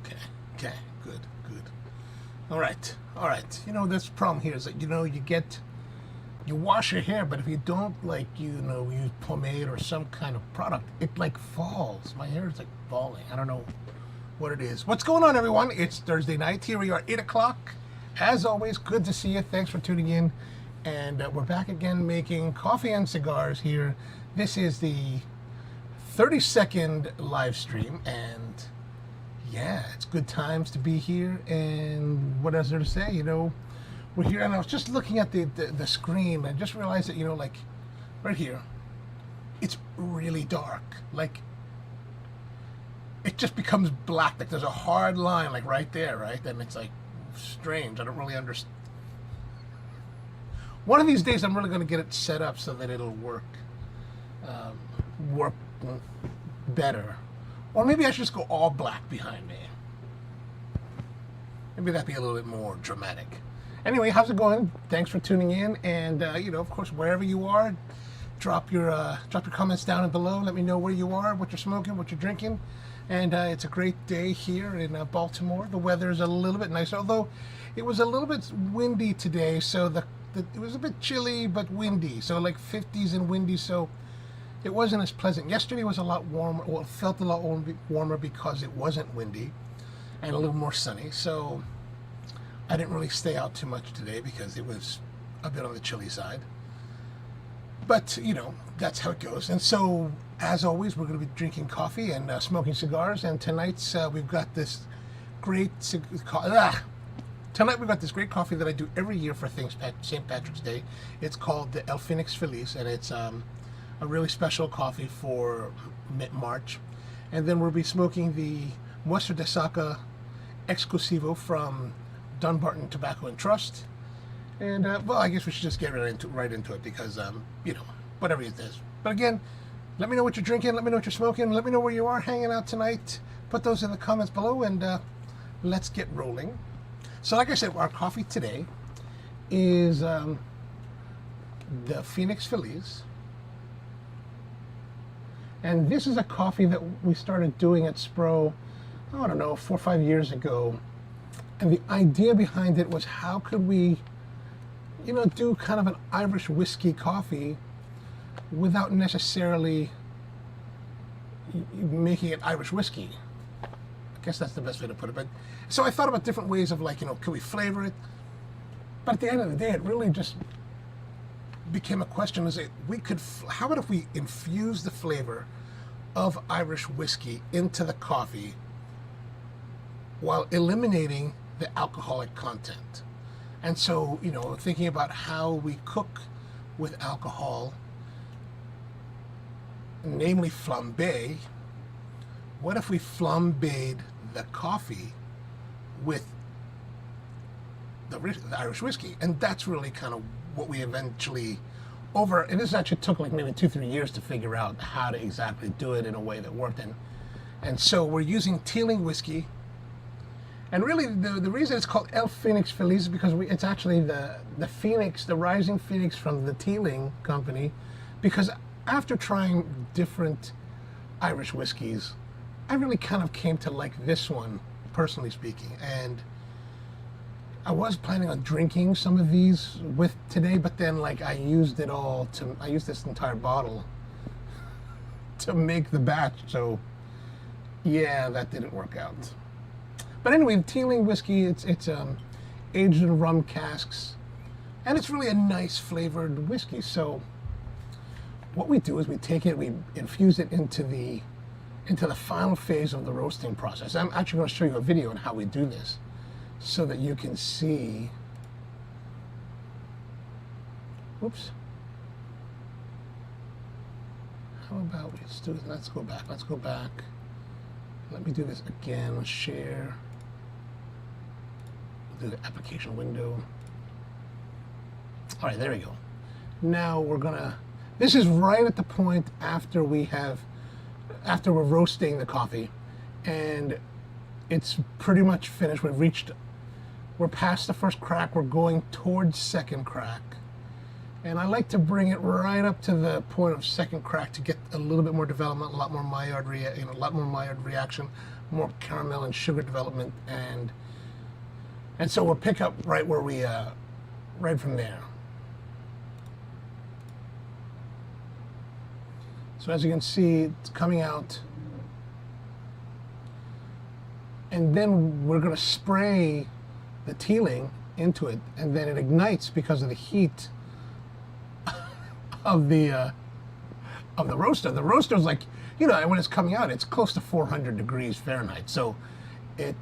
Okay, good. All right. You know, this problem here is that, you know, you wash your hair, but if you don't, like, you know, use pomade or some kind of product, it like falls. My hair is like falling. I don't know what it is. What's going on, everyone? It's Thursday night. Here we are, 8 o'clock. As always, good to see you. Thanks for tuning in. And we're back again making coffee and cigars here. This is the 32nd live stream, and yeah, it's good times to be here. And what is there to say? You know, we're here, and I was just looking at the screen, and I just realized that, you know, like right here, it's really dark. Like, it just becomes black. Like, there's a hard line, like right there, right? And it's like strange. I don't really understand. One of these days, I'm really going to get it set up so that it'll work better. Or maybe I should just go all black behind me. Maybe that'd be a little bit more dramatic. Anyway, how's it going? Thanks for tuning in, and you know, of course, wherever you are, drop your comments down below. Let me know where you are, what you're smoking, what you're drinking. And it's a great day here in Baltimore. The weather is a little bit nicer, although it was a little bit windy today, so it was a bit chilly but windy, so like 50s and windy, so it wasn't as pleasant. Yesterday was a lot warmer. Well, it felt a lot warmer because it wasn't windy and a little more sunny, so I didn't really stay out too much today because it was a bit on the chilly side. But, you know, that's how it goes. And so, as always, we're going to be drinking coffee and smoking cigars, and tonight's we've got this great Tonight we've got this great coffee that I do every year for St. Patrick's Day. It's called the Fenix Feliz, and it's a really special coffee for mid-March. And then we'll be smoking the Muestra de Saka Exclusivo from Dunbarton Tobacco and Trust. And, well, I guess we should just get right into it because, you know, whatever it is. But again, let me know what you're drinking, let me know what you're smoking, let me know where you are hanging out tonight. Put those in the comments below, and let's get rolling. So like I said, our coffee today is the Fenix Feliz. And this is a coffee that we started doing at Spro, I don't know, 4 or 5 years ago. And the idea behind it was, how could we, you know, do kind of an Irish whiskey coffee without necessarily making it Irish whiskey. I guess that's the best way to put it. But so I thought about different ways of, like, you know, could we flavor it? But at the end of the day, it really just became a question: is it how about if we infuse the flavor of Irish whiskey into the coffee while eliminating the alcoholic content? And so, you know, thinking about how we cook with alcohol, namely flambe, what if we flambéed the coffee with the Irish whiskey? And that's really kind of what we eventually and this actually took like maybe 2-3 years to figure out how to exactly do it in a way that worked. And so we're using Teeling whiskey. And really, the reason it's called El Fenix Feliz is because it's actually the Phoenix, the rising Phoenix from the Teeling company. Because after trying different Irish whiskeys, I really kind of came to like this one, personally speaking. And I was planning on drinking some of these with today, but then like I used this entire bottle to make the batch. So yeah, that didn't work out. But anyway, the Teeling whiskey, it's aged in rum casks, and it's really a nice flavored whiskey. So what we do is we take it, we infuse it into the final phase of the roasting process. I'm actually going to show you a video on how we do this, so that you can see. Oops. How about let's go back. Let me do this again. Let's share. Do the application window. All right, there we go. Now this is right at the point after we're roasting the coffee, and it's pretty much finished. We're past the first crack. We're going towards second crack. And I like to bring it right up to the point of second crack to get a little bit more development, a lot more Maillard, a lot more Maillard reaction, more caramel and sugar development, and so we'll pick up right where we, right from there. So as you can see, it's coming out, and then we're going to spray the teeling into it, and then it ignites because of the heat of the roaster. The roaster's like, you know, when it's coming out, it's close to 400 degrees Fahrenheit. So it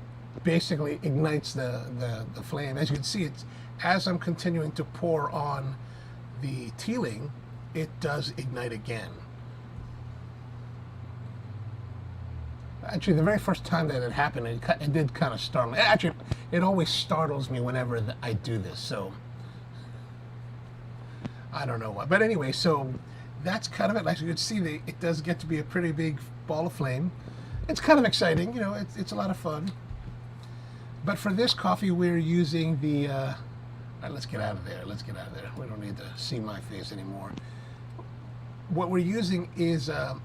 basically ignites the flame. As you can see, it's as I'm continuing to pour on the teeling, it does ignite again. Actually, the very first time that it happened, it did kind of startle me. Actually, it always startles me whenever I do this, so I don't know why. But anyway, so that's kind of it. Like you can see, it does get to be a pretty big ball of flame. It's kind of exciting, you know, it's a lot of fun. But for this coffee, we're using the, all right, let's get out of there. Let's get out of there. We don't need to see my face anymore. What we're using is a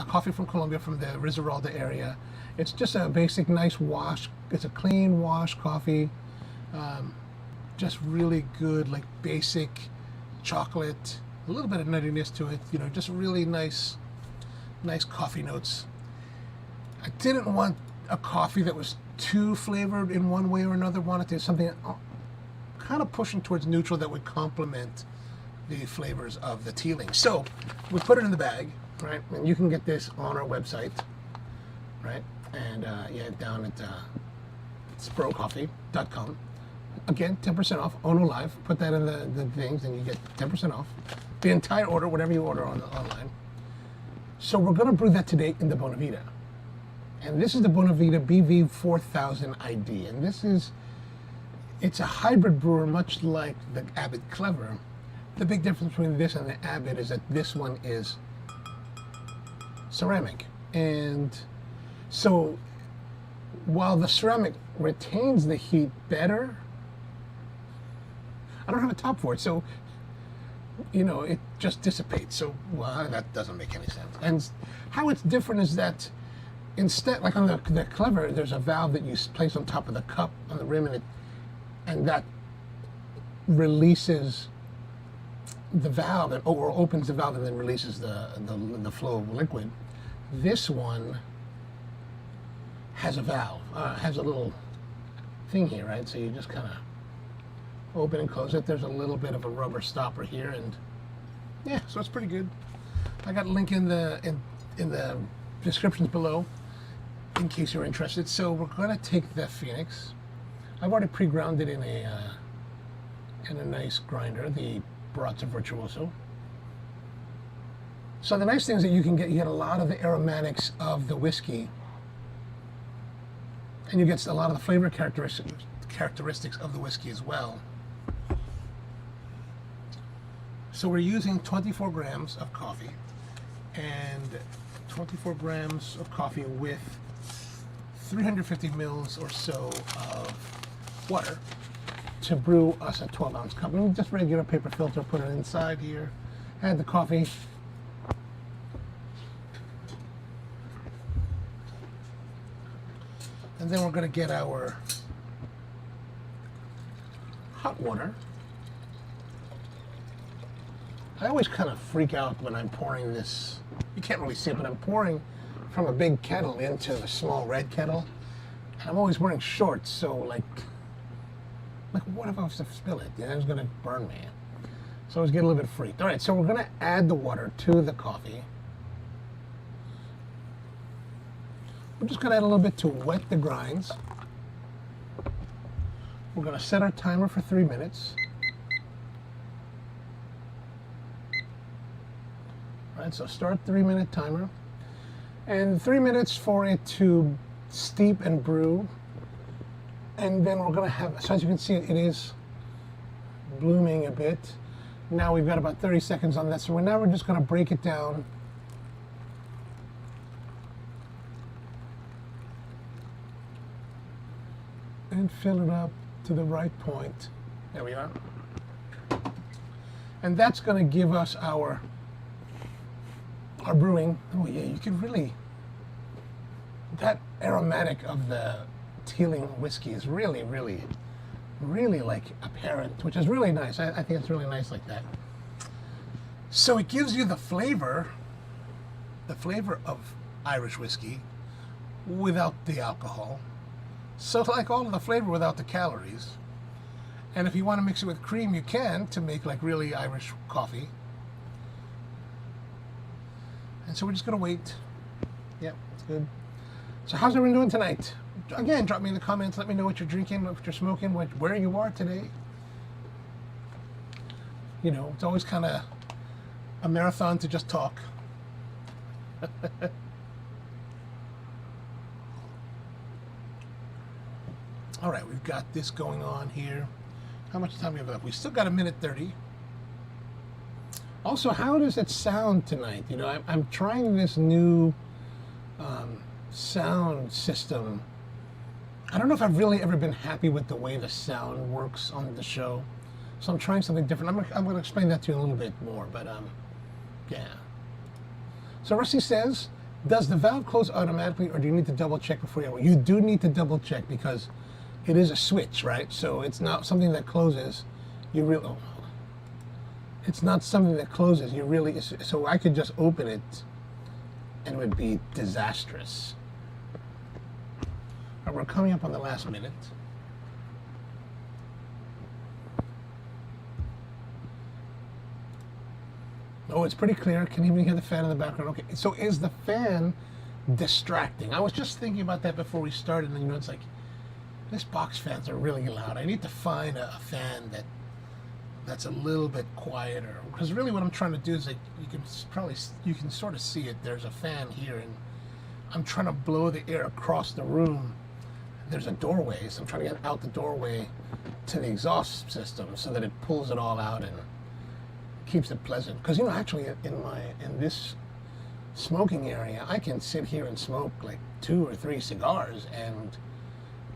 coffee from Colombia, from the Risaralda area. It's just a basic, nice wash. It's a clean wash coffee. Just really good, like basic chocolate, a little bit of nuttiness to it. You know, just really nice coffee notes. I didn't want a coffee that was too flavored in one way or another. Wanted to something kind of pushing towards neutral that would complement the flavors of the teeling. So we put it in the bag, right? And you can get this on our website, right? And yeah, down at sprocoffee.com. Again, 10% off, OnoLive. Put that in the things and you get 10% off. The entire order, whatever you order online. So we're gonna brew that today in the Bonavita. And this is the Bonavita BV 4000 ID. And it's a hybrid brewer, much like the Abbott Clever. The big difference between this and the Abbott is that this one is ceramic. And so while the ceramic retains the heat better, I don't have a top for it, so, you know, it just dissipates. So, well, that doesn't make any sense. And how it's different is that instead, like on the Clever, there's a valve that you place on top of the cup on the rim, and that releases the valve, or opens the valve and then releases the flow of liquid. This one has a valve, has a little thing here, right? So you just kind of open and close it. There's a little bit of a rubber stopper here, and yeah, so it's pretty good. I got a link in the descriptions below in case you're interested. So we're gonna take the Fenix. I've already pre-ground it in a nice grinder, the Barazza Virtuoso. So the nice thing is that you get a lot of the aromatics of the whiskey, and you get a lot of the flavor characteristics of the whiskey as well. So we're using 24 grams of coffee, and 24 grams of coffee with 350 mils or so of water to brew us a 12-ounce cup. And just regular paper filter, put it inside here, add the coffee. And then we're going to get our hot water. I always kind of freak out when I'm pouring this. You can't really see it, but I'm pouring from a big kettle into a small red kettle. And I'm always wearing shorts, so like what if I was to spill it? Yeah, it's gonna burn me. So I was getting a little bit freaked. All right, so we're gonna add the water to the coffee. We're just gonna add a little bit to wet the grinds. We're gonna set our timer for 3 minutes. All right, so start 3-minute timer. And 3 minutes for it to steep and brew. And then we're gonna have, so as you can see, it is blooming a bit. Now we've got about 30 seconds on that. So now we're just gonna break it down. And fill it up to the right point. There we are. And that's going to give us our brewing. Oh yeah, you can really, that aromatic of the Teeling whiskey is really, really, really like apparent, which is really nice. I think it's really nice like that. So it gives you the flavor of Irish whiskey without the alcohol. So like all of the flavor without the calories. And if you want to mix it with cream, you can, to make like really Irish coffee. And so we're just going to wait. Yep, it's good. So how's everyone doing tonight? Again, drop me in the comments. Let me know what you're drinking, what you're smoking, where you are today. You know, it's always kind of a marathon to just talk. All right, we've got this going on here. How much time do we have left? We still got 1:30. Also, how does it sound tonight? You know, I'm trying this new sound system. I don't know if I've really ever been happy with the way the sound works on the show. So I'm trying something different. I'm going to explain that to you in a little bit more, but yeah. So Rusty says, does the valve close automatically, or do you need to double check before you? You do need to double check because it is a switch, right? So it's not something that closes. You really, it's not something that closes. You really, so I could just open it and it would be disastrous. All right, we're coming up on the last minute. Oh, it's pretty clear. Can even hear the fan in the background. Okay, so is the fan distracting? I was just thinking about that before we started, and you know, it's like, these box fans are really loud. I need to find a fan that's a little bit quieter. Because really what I'm trying to do is, like, you can sort of see it. There's a fan here, and I'm trying to blow the air across the room. There's a doorway, so I'm trying to get out the doorway to the exhaust system so that it pulls it all out and keeps it pleasant. Because, you know, actually in this smoking area, I can sit here and smoke like 2 or 3 cigars and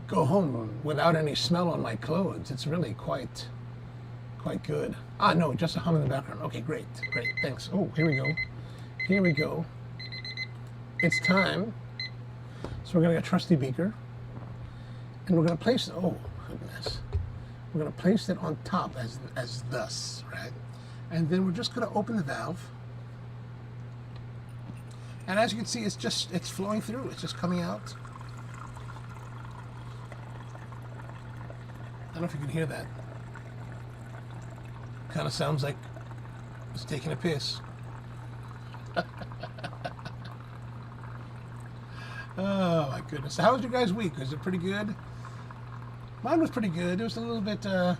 go home without any smell on my clothes. It's really quite good. Ah, no, just a hum in the background. Okay, great, thanks. Oh, here we go. It's time. So we're gonna get a trusty beaker, and we're gonna place it. Oh goodness, we're gonna place it on top as thus, right? And then we're just gonna open the valve, and as you can see, it's flowing through. It's just coming out. I don't know if you can hear that. Kind of sounds like it's taking a piss. Oh my goodness. How was your guys' week? Was it pretty good? Mine was pretty good. It was a little bit, a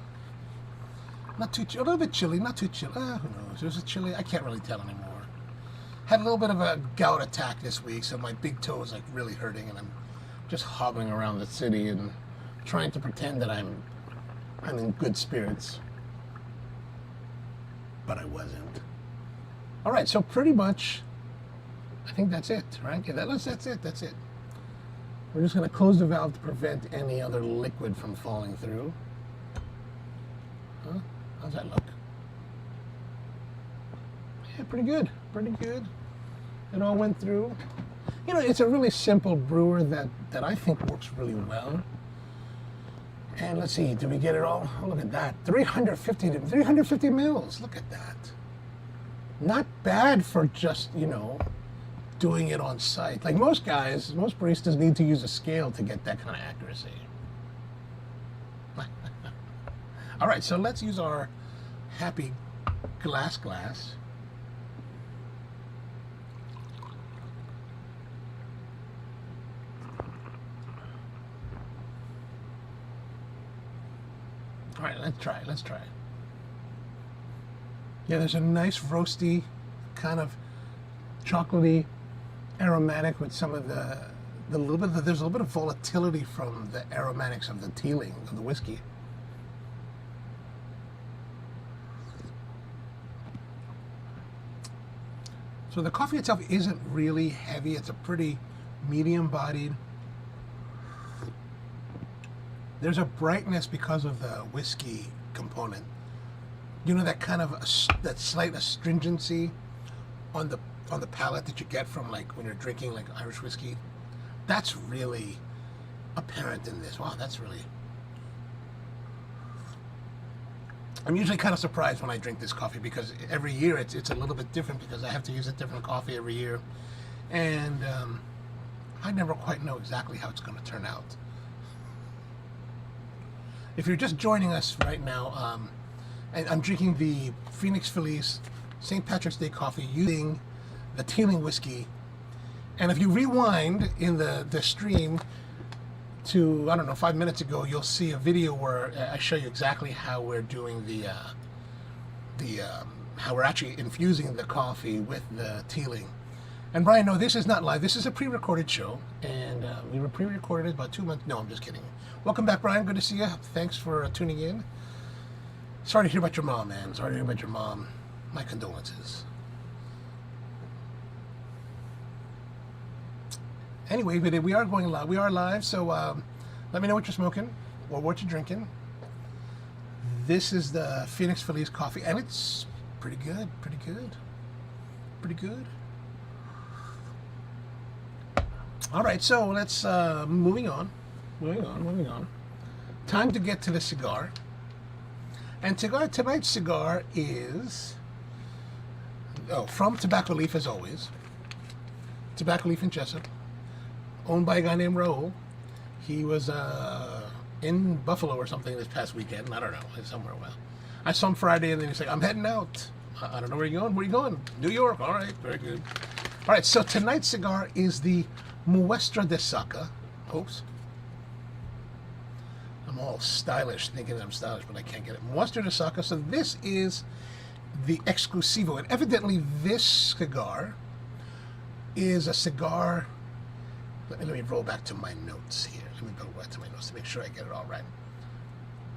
little bit chilly, not too chilly. Who knows? It was a chilly. I can't really tell anymore. Had a little bit of a gout attack this week, so my big toe is like really hurting, and I'm just hobbling around the city and trying to pretend that I'm in good spirits. But I wasn't. All right, so pretty much, I think that's it, right? Yeah, that's it. We're just going to close the valve to prevent any other liquid from falling through. Huh? How's that look? Yeah, pretty good. It all went through. You know, it's a really simple brewer that I think works really well. And let's see, did we get it all? Oh, look at that. 350 mils. Look at that. Not bad for just, you know, doing it on site. Like most baristas need to use a scale to get that kind of accuracy. All right, so let's use our happy glass. All right, let's try. Yeah, there's a nice roasty, kind of chocolatey, aromatic with some of there's a little bit of volatility from the aromatics of the Teeling, of the whiskey. So the coffee itself isn't really heavy. It's a pretty medium-bodied. There's a brightness because of the whiskey component, You know, that kind of that slight astringency on the palate that you get from like when you're drinking like Irish whiskey. That's really apparent in this. Wow, that's really. I'm usually kind of surprised when I drink this coffee because every year it's a little bit different because I have to use a different coffee every year, and I never quite know exactly how it's going to turn out. If you're just joining us right now, and I'm drinking the Fenix Feliz St. Patrick's Day coffee using the Teeling whiskey. And if you rewind in the stream to, I don't know, 5 minutes ago, you'll see a video where I show you exactly how we're doing how we're actually infusing the coffee with the Teeling. And Brian, no, this is not live. This is a pre-recorded show, and we were pre-recorded about 2 months. No, I'm just kidding. Welcome back, Brian. Good to see you. Thanks for tuning in. Sorry to hear about your mom, man. Sorry to hear about your mom. My condolences. Anyway, we are going live. We are live, so let me know what you're smoking or what you're drinking. This is the Fenix Feliz coffee, and it's pretty good, pretty good, pretty good. All right, so let's moving on. Time to get to the cigar. And tonight's cigar is from Tobacco Leaf, as always. Tobacco Leaf in Jessup, owned by a guy named Raul. He was in Buffalo or something this past weekend. I don't know, somewhere. Well, I saw him Friday, and then he's like, "I'm heading out. I don't know where you're going. Where are you going? New York. All right, very good. All right, so tonight's cigar is the Muestra de Saka. Oops. I'm all stylish, thinking that I'm stylish, but I can't get it. Muestra de Saka. So this is the Exclusivo, and evidently this cigar is a cigar. Let me roll back to my notes here. Let me go back to my notes to make sure I get it all right.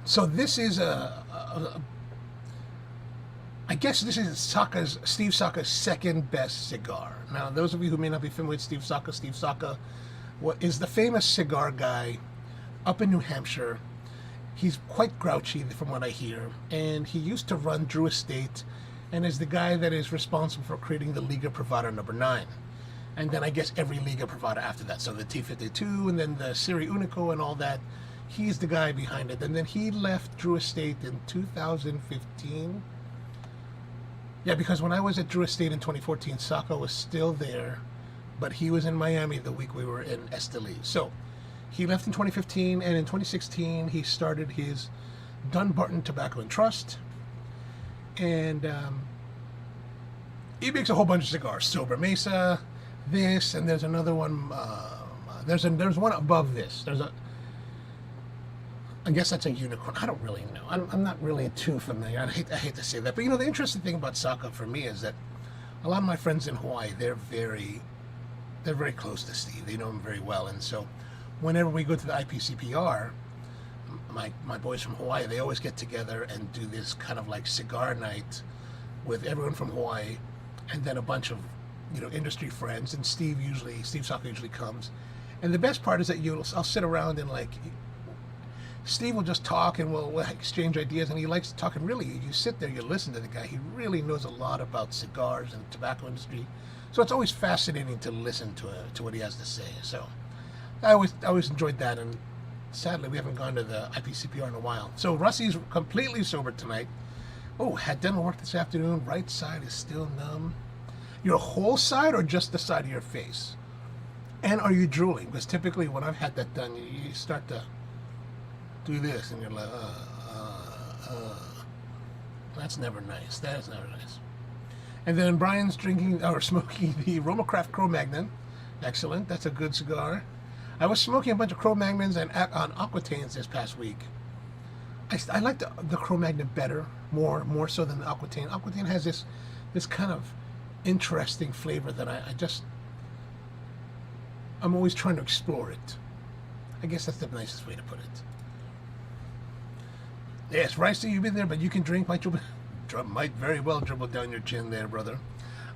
So this is I guess this is Steve Saka's second best cigar. Now, those of you who may not be familiar with Steve Saka is the famous cigar guy up in New Hampshire. He's quite grouchy from what I hear, and he used to run Drew Estate, and is the guy that is responsible for creating the Liga Privada number 9. And then I guess every Liga Privada after that. So the T52 and then the Serie Unico and all that. He's the guy behind it. And then he left Drew Estate in 2015. Yeah, because when I was at Drew Estate in 2014, Saka was still there, but he was in Miami the week we were in Esteli. So he left in 2015, and in 2016 he started his Dunbarton Tobacco and Trust. And he makes a whole bunch of cigars. Silver Mesa, this, and there's another one. There's one above this. I guess that's a unicorn. I don't really know. I'm not really too familiar. I hate to say that, but you know, the interesting thing about Saka for me is that a lot of my friends in Hawaii, they're very close to Steve. They know him very well, and so whenever we go to the IPCPR, my boys from Hawaii, they always get together and do this kind of like cigar night with everyone from Hawaii, and then a bunch of industry friends, and Steve Saka usually comes. And the best part is that I'll sit around and like Steve will just talk, and we'll exchange ideas, and he likes to talk, and really you sit there, you listen to the guy. He really knows a lot about cigars and the tobacco industry, so it's always fascinating to listen to what he has to say. So I always enjoyed that, and sadly we haven't gone to the IPCPR in a while. So Rusty's completely sober tonight. Oh, had dental work this afternoon. Right side is still numb. Your whole side or just the side of your face? And are you drooling? Because typically when I've had that done, you start to do this, and you're like, that's never nice. That is never nice. And then Brian's smoking the Romacraft Cro-Magnon. Excellent. That's a good cigar. I was smoking a bunch of Cro-Magnons and on Aquitaines this past week. I like the Cro-Magnon better, more so than the Aquitaine. Aquitaine has this kind of interesting flavor that I'm always trying to explore it. I guess that's the nicest way to put it. Yes, Ricey, you've been there, but you can drink. Might very well dribble down your chin there, brother.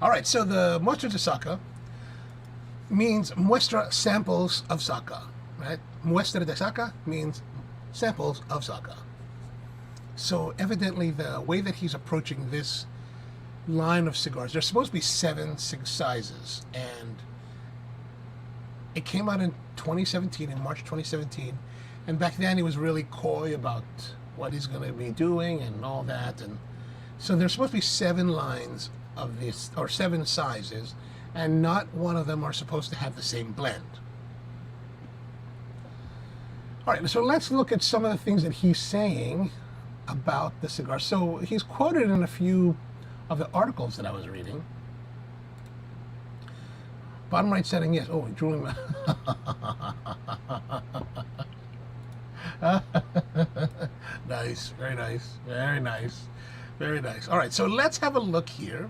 All right, so the Muestra de Saka means muestra, samples of Saka, right? Muestra de Saka means samples of Saka. So evidently the way that he's approaching this line of cigars, there's supposed to be 7 sizes, and it came out in 2017, in March 2017, and back then he was really coy about what he's going to be doing and all that, and so there's supposed to be 7 lines of this, or 7 sizes, and not one of them are supposed to have the same blend. All right, so let's look at some of the things that he's saying about the cigar. So he's quoted in a few of the articles that I was reading. Bottom right setting, yes. Oh, drooling. Nice, very nice, very nice, very nice. All right, so let's have a look here.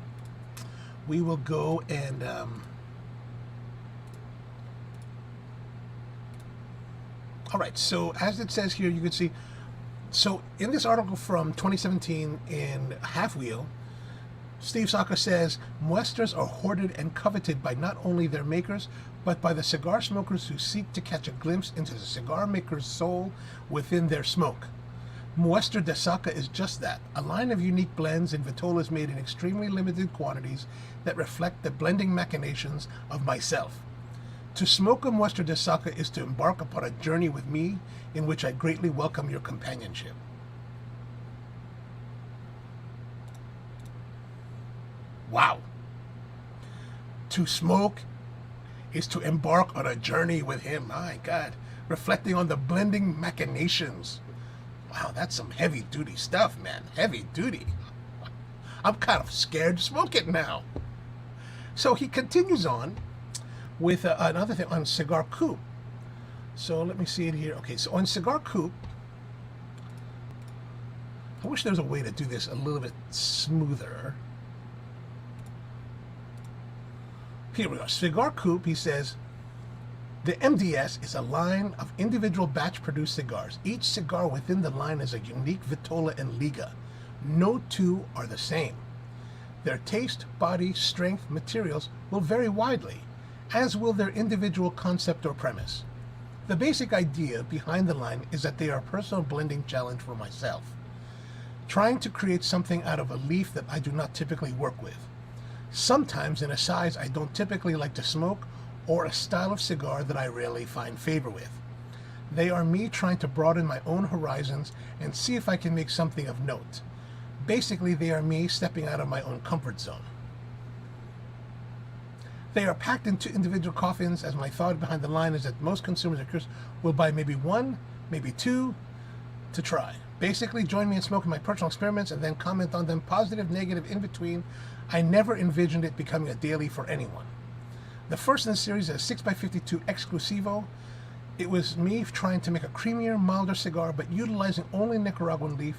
We will go and all right, so as it says here, you can see, so in this article from 2017 in Half Wheel, Steve Saka says, Muestras are hoarded and coveted by not only their makers, but by the cigar smokers who seek to catch a glimpse into the cigar maker's soul within their smoke. Muestra de Saka is just that, a line of unique blends and vitolas made in extremely limited quantities that reflect the blending machinations of myself. To smoke a Muestra de Saka is to embark upon a journey with me in which I greatly welcome your companionship. Wow. To smoke is to embark on a journey with him. My God. Reflecting on the blending machinations. Wow, that's some heavy duty stuff, man. Heavy duty. I'm kind of scared to smoke it now. So he continues on with another thing on Cigar Coupe. So let me see it here. Okay, so on Cigar Coupe, I wish there was a way to do this a little bit smoother. Here we go. Cigar Coupe, he says, the MDS is a line of individual batch-produced cigars. Each cigar within the line is a unique vitola and liga. No two are the same. Their taste, body, strength, materials will vary widely, as will their individual concept or premise. The basic idea behind the line is that they are a personal blending challenge for myself, trying to create something out of a leaf that I do not typically work with. Sometimes in a size I don't typically like to smoke, or a style of cigar that I rarely find favor with. They are me trying to broaden my own horizons and see if I can make something of note. Basically, they are me stepping out of my own comfort zone. They are packed into individual coffins, as my thought behind the line is that most consumers of curious will buy maybe 1, maybe 2 to try. Basically, join me in smoking my personal experiments and then comment on them, positive, negative, in between. I never envisioned it becoming a daily for anyone. The first in the series is a 6x52 Exclusivo. It was me trying to make a creamier, milder cigar, but utilizing only Nicaraguan leaf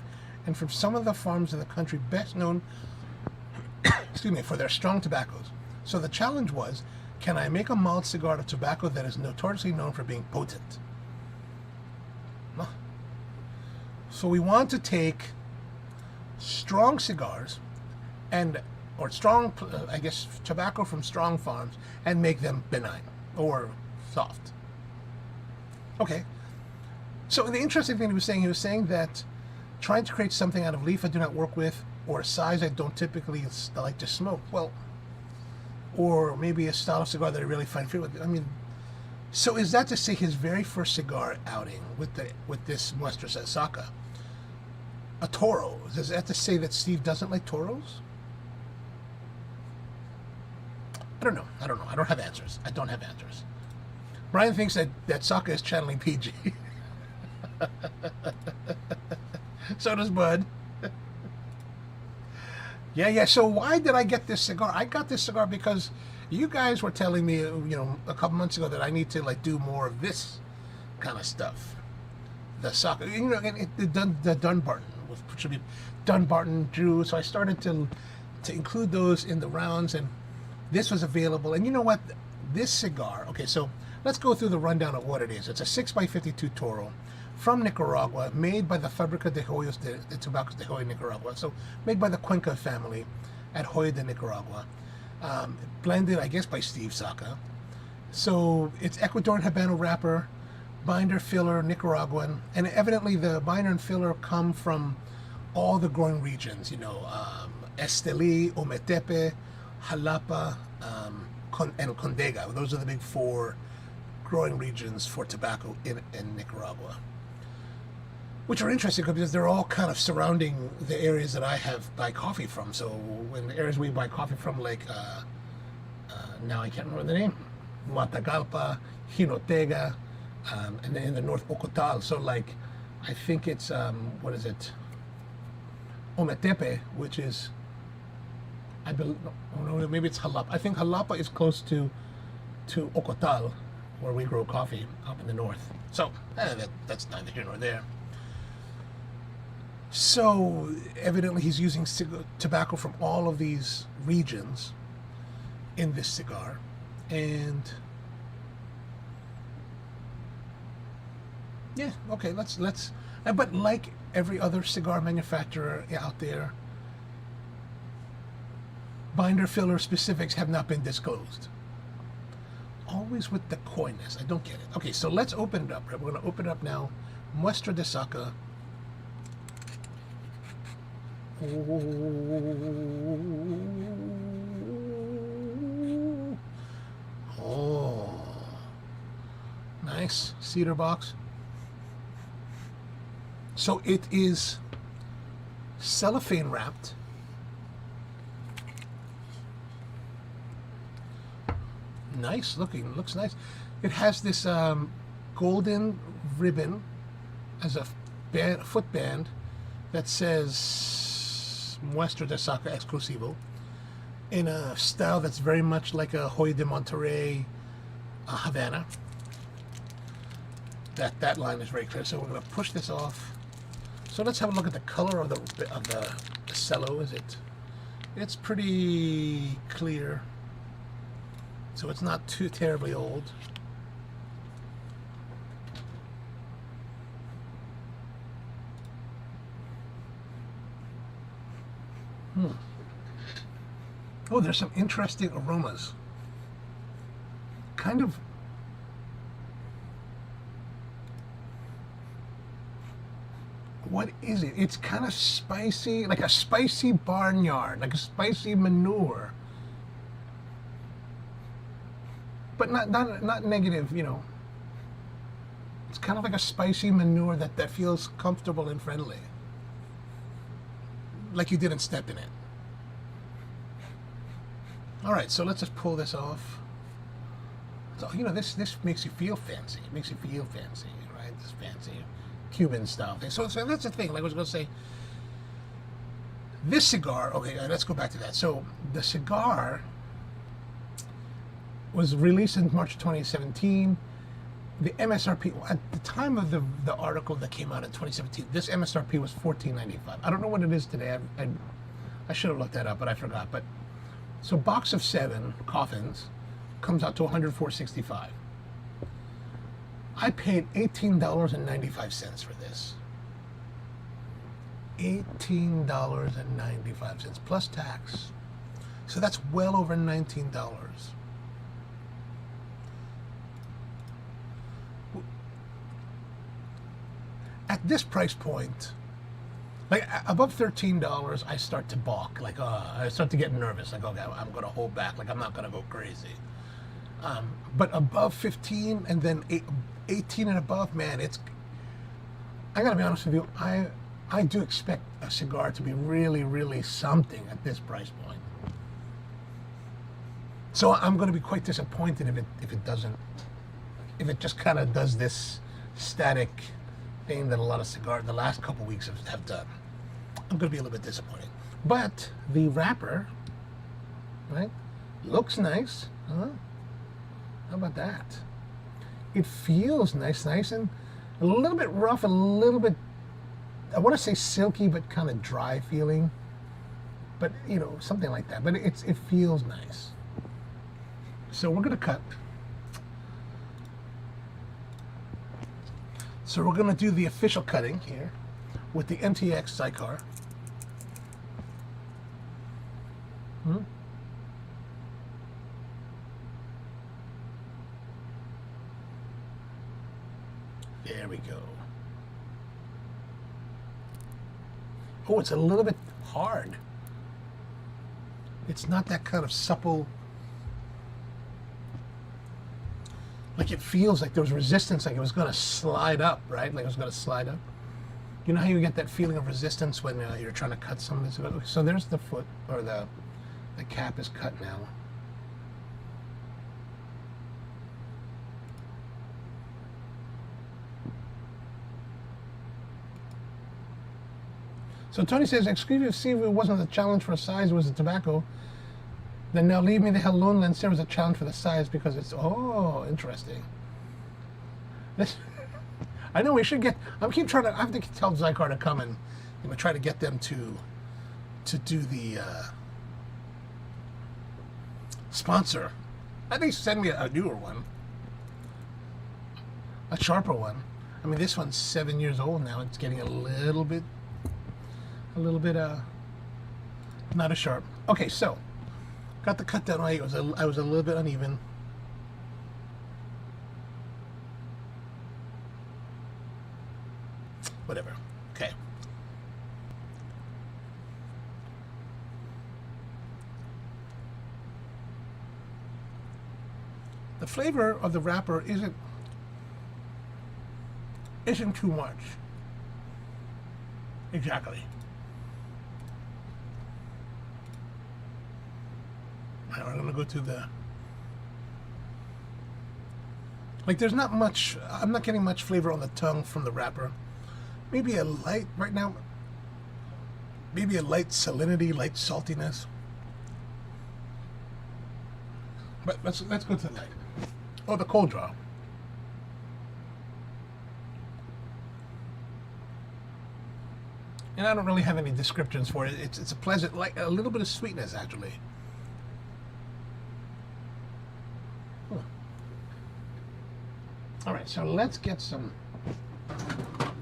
and from some of the farms in the country best known excuse me, for their strong tobaccos. So the challenge was, can I make a mild cigar of tobacco that is notoriously known for being potent? So we want to take strong cigars and or strong, I guess, tobacco from strong farms and make them benign or soft. Okay. So the interesting thing he was saying that trying to create something out of leaf I do not work with, or a size I don't typically like to smoke, well, or maybe a style of cigar that I really find favorite. I mean, so is that to say his very first cigar outing with this Muestra de Saka, a Toro? Is that to say that Steve doesn't like Toros? I don't know. I don't have answers. I don't have answers. Brian thinks that Saka is channeling PG. So does Bud. Yeah. So why did I get this cigar? I got this cigar because you guys were telling me, a couple months ago that I need to do more of this kind of stuff. The Saka, the Dunbarton, which should be Dunbarton Drew. So I started to include those in the rounds, and this was available. And you know what? This cigar, okay, so let's go through the rundown of what it is. It's a 6x52 Toro from Nicaragua, made by the Fábrica de Joyas de Tobaccos de Joya, Nicaragua. So made by the Cuenca family at Joya de Nicaragua. Blended, I guess, by Steve Saka. So it's Ecuadorian Habano wrapper, binder, filler, Nicaraguan. And evidently the binder and filler come from all the growing regions, you know, Esteli, Ometepe, Jalapa, and Condega. Those are the big 4 growing regions for tobacco in Nicaragua, which are interesting because they're all kind of surrounding the areas that I buy coffee from. So when the areas we buy coffee from, like now I can't remember the name, Matagalpa, Jinotega, and then in the north Ocotal. So like I think it's what is it? Ometepe, which is, I believe, oh no, maybe it's Jalapa. I think Jalapa is close to Ocotal, where we grow coffee up in the north. So that's neither here nor there. So evidently he's using tobacco from all of these regions in this cigar, and yeah, okay, let's. But like every other cigar manufacturer out there, binder filler specifics have not been disclosed. Always with the coyness. I don't get it. Okay, so let's open it up. Right? We're going to open it up now. Muestra de Saka. Oh, nice cedar box. So it is cellophane wrapped. Nice looking, looks nice. It has this golden ribbon as a footband that says Muestra de Saka Exclusivo in a style that's very much like a Hoy de Monterrey Havana. That line is very clear. So we're going to push this off. So let's have a look at the color of the cello. It's pretty clear. So it's not too terribly old. Oh, there's some interesting aromas. Kind of. What is it? It's kind of spicy, like a spicy barnyard, like a spicy manure. But not negative, you know. It's kind of like a spicy manure that feels comfortable and friendly. Like you didn't step in it. All right, so let's just pull this off. So, you know, this makes you feel fancy. It makes you feel fancy, right? This fancy Cuban style thing. So that's the thing. Like I was going to say, this cigar, okay, let's go back to that. So the cigar was released in March 2017. The MSRP, at the time of the article that came out in 2017, this MSRP was $14.95. I don't know what it is today. I should have looked that up, but I forgot. But so box of 7 coffins comes out to $104.65. I paid $18.95 for this. $18.95 plus tax. So that's well over $19. At this price point, like above $13, I start to balk. Like, I start to get nervous. Like, okay, I'm going to hold back. Like, I'm not going to go crazy. But above 15 and then 18 and above, man, I got to be honest with you. I do expect a cigar to be really, really something at this price point. So I'm going to be quite disappointed if it doesn't, if it just kind of does this static thing that a lot of cigars the last couple weeks have done. I'm going to be a little bit disappointed. But the wrapper, right, looks nice. Huh? How about that? It feels nice and a little bit rough, a little bit, I want to say silky, but kind of dry feeling. But, you know, something like that. But it feels nice. So we're going to cut. So we're going to do the official cutting here with the MTX Cigar. There we go. Oh, it's a little bit hard. It's not that kind of supple. Like it feels like there was resistance, like it was going to slide up, right? Like it was going to slide up. You know how you get that feeling of resistance when you're trying to cut some of this? Okay, so there's the foot, or the cap is cut now. So Tony says, exclusive Seaweed wasn't a challenge for size, it was a tobacco. Then now leave me the hell alone, then there was a challenge for the size because it's, oh, interesting. This, I know we should get, I keep trying to, I have to tell Cigar to come and try to get them to do the sponsor. I think send me a newer one. A sharper one. I mean, this one's 7 years old now. It's getting a little bit not as sharp. Okay, so got the cut down right. I was a little bit uneven. Whatever. Okay. The flavor of the wrapper isn't too much. Exactly. Now I'm gonna go to the, like, there's not much, I'm not getting much flavor on the tongue from the wrapper. Maybe a light, right now, maybe a light salinity, light saltiness. But let's go to the light. Oh, the cold draw. And I don't really have any descriptions for it. It's a pleasant, like a little bit of sweetness actually. Huh. All right, so let's get some. I'm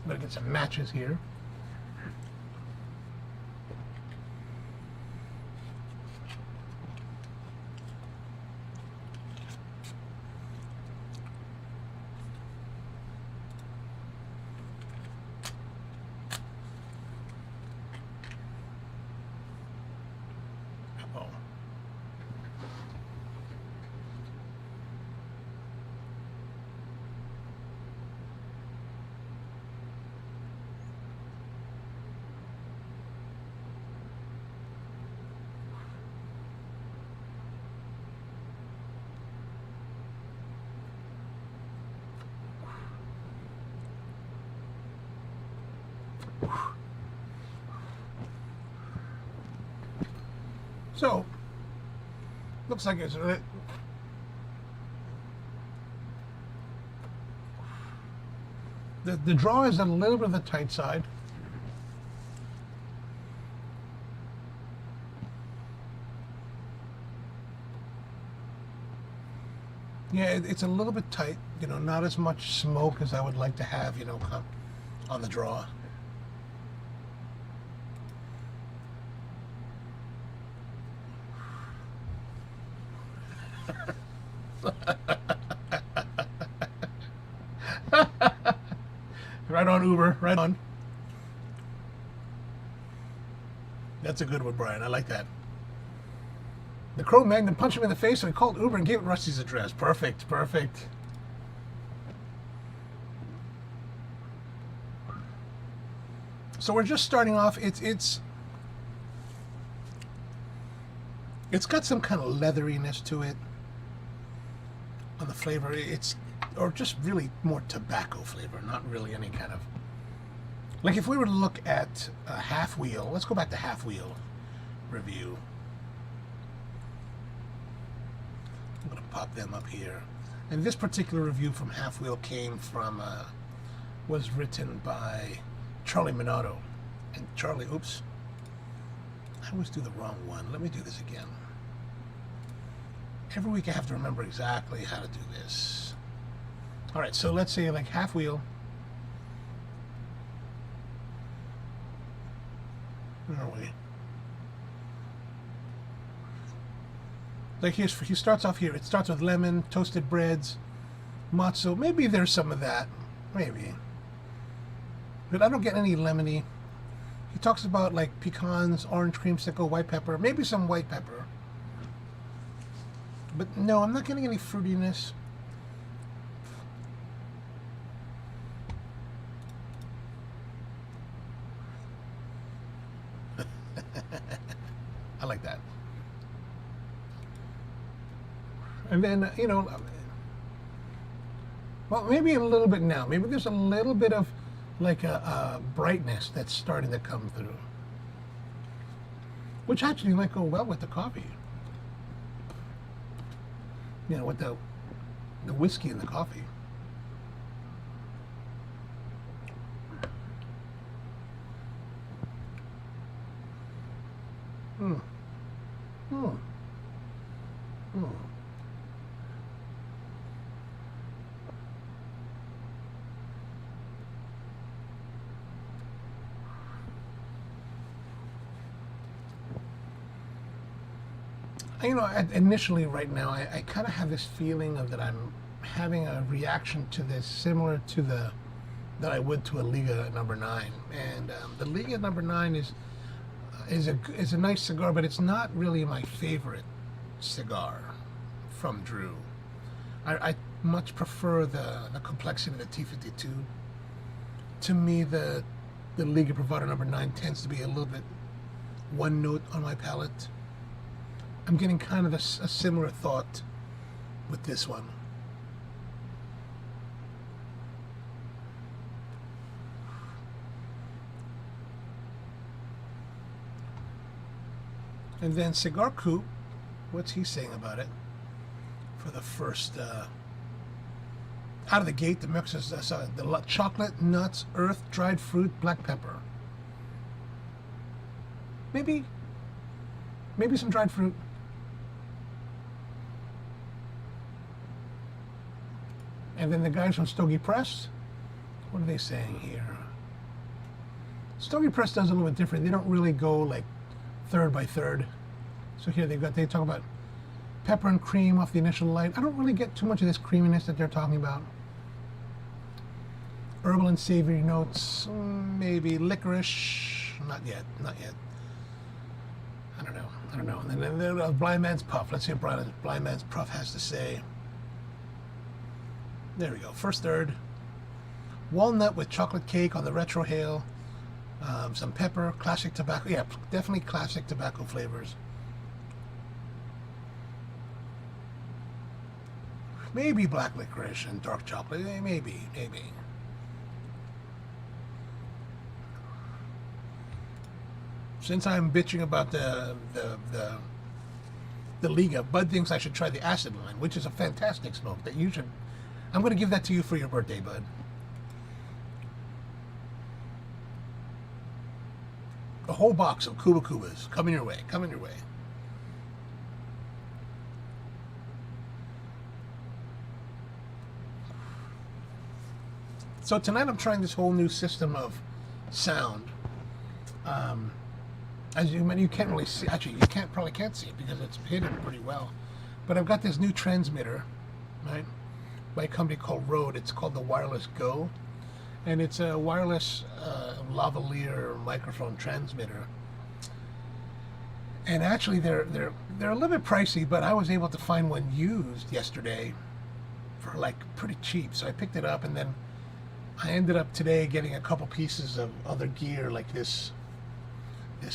gonna get some matches here. So, looks like it's the draw is a little bit of the tight side. Yeah, it's a little bit tight, not as much smoke as I would like to have, on the draw. Right on, Uber, right on. That's a good one, Brian. I like that. The Crow Magnum punched him in the face, so he called Uber and gave him Rusty's address. Perfect, perfect. So we're just starting off. It's got some kind of leatheriness to it on the flavor. Or just really more tobacco flavor, not really any kind of, like if we were to look at a Half Wheel, let's go back to Half Wheel review. I'm going to pop them up here. And this particular review from Half Wheel came from, was written by Charlie Minato. And Charlie, oops, I always do the wrong one. Let me do this again. Every week I have to remember exactly how to do this. All right, so let's say like Half Wheel. Where are we? Like he starts off here. It starts with lemon, toasted breads, matzo. Maybe there's some of that. Maybe. But I don't get any lemony. He talks about like pecans, orange creamsicle, white pepper, maybe some white pepper. But no, I'm not getting any fruitiness. I like that. And then, you know, well, maybe a little bit now. Maybe there's a little bit of like a brightness that's starting to come through, which actually might go well with the coffee. You know, with the whiskey and the coffee. Mm. Mm. Mm. You know, initially right now, I kind of have this feeling of that I'm having a reaction to this similar to that I would to a Liga number 9. And the Liga number 9 is a nice cigar, but it's not really my favorite cigar from Drew. I much prefer the complexity of the T52. To me, the Liga Privada number 9 tends to be a little bit one note on my palate. I'm getting kind of a similar thought with this one. And then Cigar Coupe, what's he saying about it? For the first, out of the gate, the mix is the chocolate, nuts, earth, dried fruit, black pepper. Maybe some dried fruit. And then the guys from Stogie Press, what are they saying here? Stogie Press does a little bit different. They don't really go like third by third. So here they talk about pepper and cream off the initial light. I don't really get too much of this creaminess that they're talking about. Herbal and savory notes, maybe licorice. Not yet. I don't know. And then there's Blind Man's Puff. Let's see what Blind Man's Puff has to say. There we go. First third. Walnut with chocolate cake on the retrohale. Some pepper, classic tobacco. Yeah, definitely classic tobacco flavors. Maybe black licorice and dark chocolate. Maybe. Since I'm bitching about the Liga, Bud thinks I should try the acid line, which is a fantastic smoke that you should. I'm going to give that to you for your birthday, Bud. A whole box of Cuba Cubas coming your way. So tonight I'm trying this whole new system of sound. As you can't really see. Actually, you probably can't see it because it's hidden pretty well. But I've got this new transmitter, right, by a company called Rode. It's called the Wireless Go, and it's a wireless lavalier microphone transmitter. And actually, they're a little bit pricey, but I was able to find one used yesterday for like pretty cheap. So I picked it up, and then I ended up today getting a couple pieces of other gear like this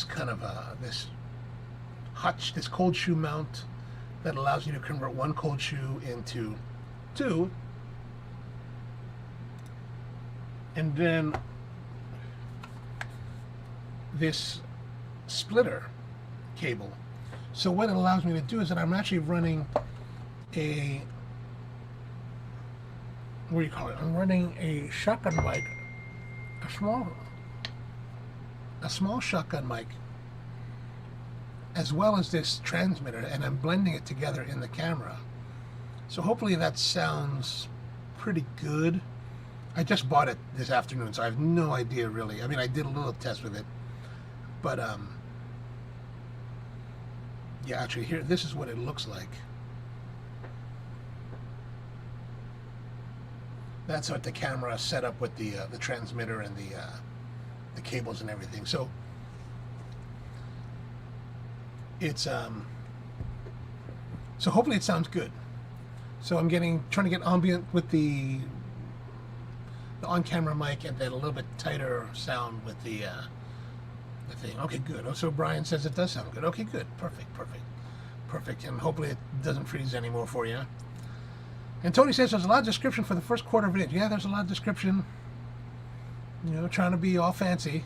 kind of this cold shoe mount that allows you to convert one cold shoe into two, and then this splitter cable. So what it allows me to do is that I'm actually running a, what do you call it? I'm running a shotgun mic, a small shotgun mic, as well as this transmitter, and I'm blending it together in the camera. So hopefully that sounds pretty good. I just bought it this afternoon, so I have no idea really. I mean, I did a little test with it, but yeah, actually here, this is what it looks like. That's what the camera set up with the transmitter and the cables and everything. So it's so hopefully it sounds good. So I'm trying to get ambient with the on-camera mic, and then a little bit tighter sound with the thing. Okay, good. Oh, so Brian says it does sound good. Okay, good. Perfect. And hopefully it doesn't freeze anymore for you. And Tony says there's a lot of description for the first quarter of it. Yeah, there's a lot of description. You know, trying to be all fancy.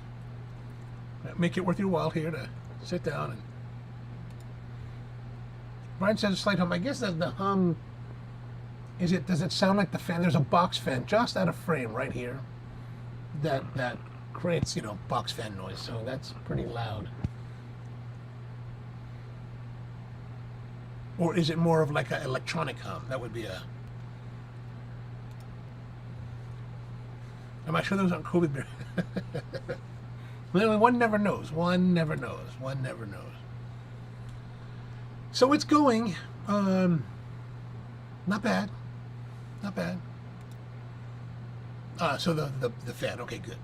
Make it worth your while here to sit down. And Brian says a slight hum. I guess that the hum, does it sound like the fan? There's a box fan just out of frame right here that creates, you know, box fan noise. So that's pretty loud. Or is it more of like an electronic hum? That would be a... Am I sure those aren't COVID beer? Well, one never knows. One never knows. So it's going. Not bad. So the fan. Okay, good.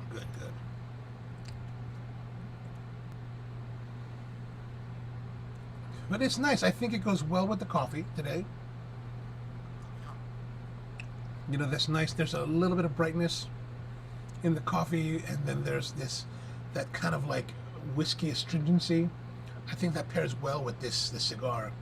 But it's nice. I think it goes well with the coffee today. You know, that's nice. There's a little bit of brightness in the coffee, and then there's that kind of like whiskey astringency. I think that pairs well with this cigar.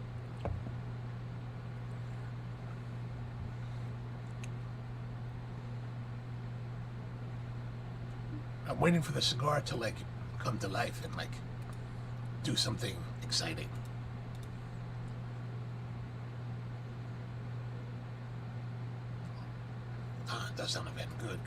I'm waiting for the cigar to like come to life and like do something exciting. It does sound a bit good.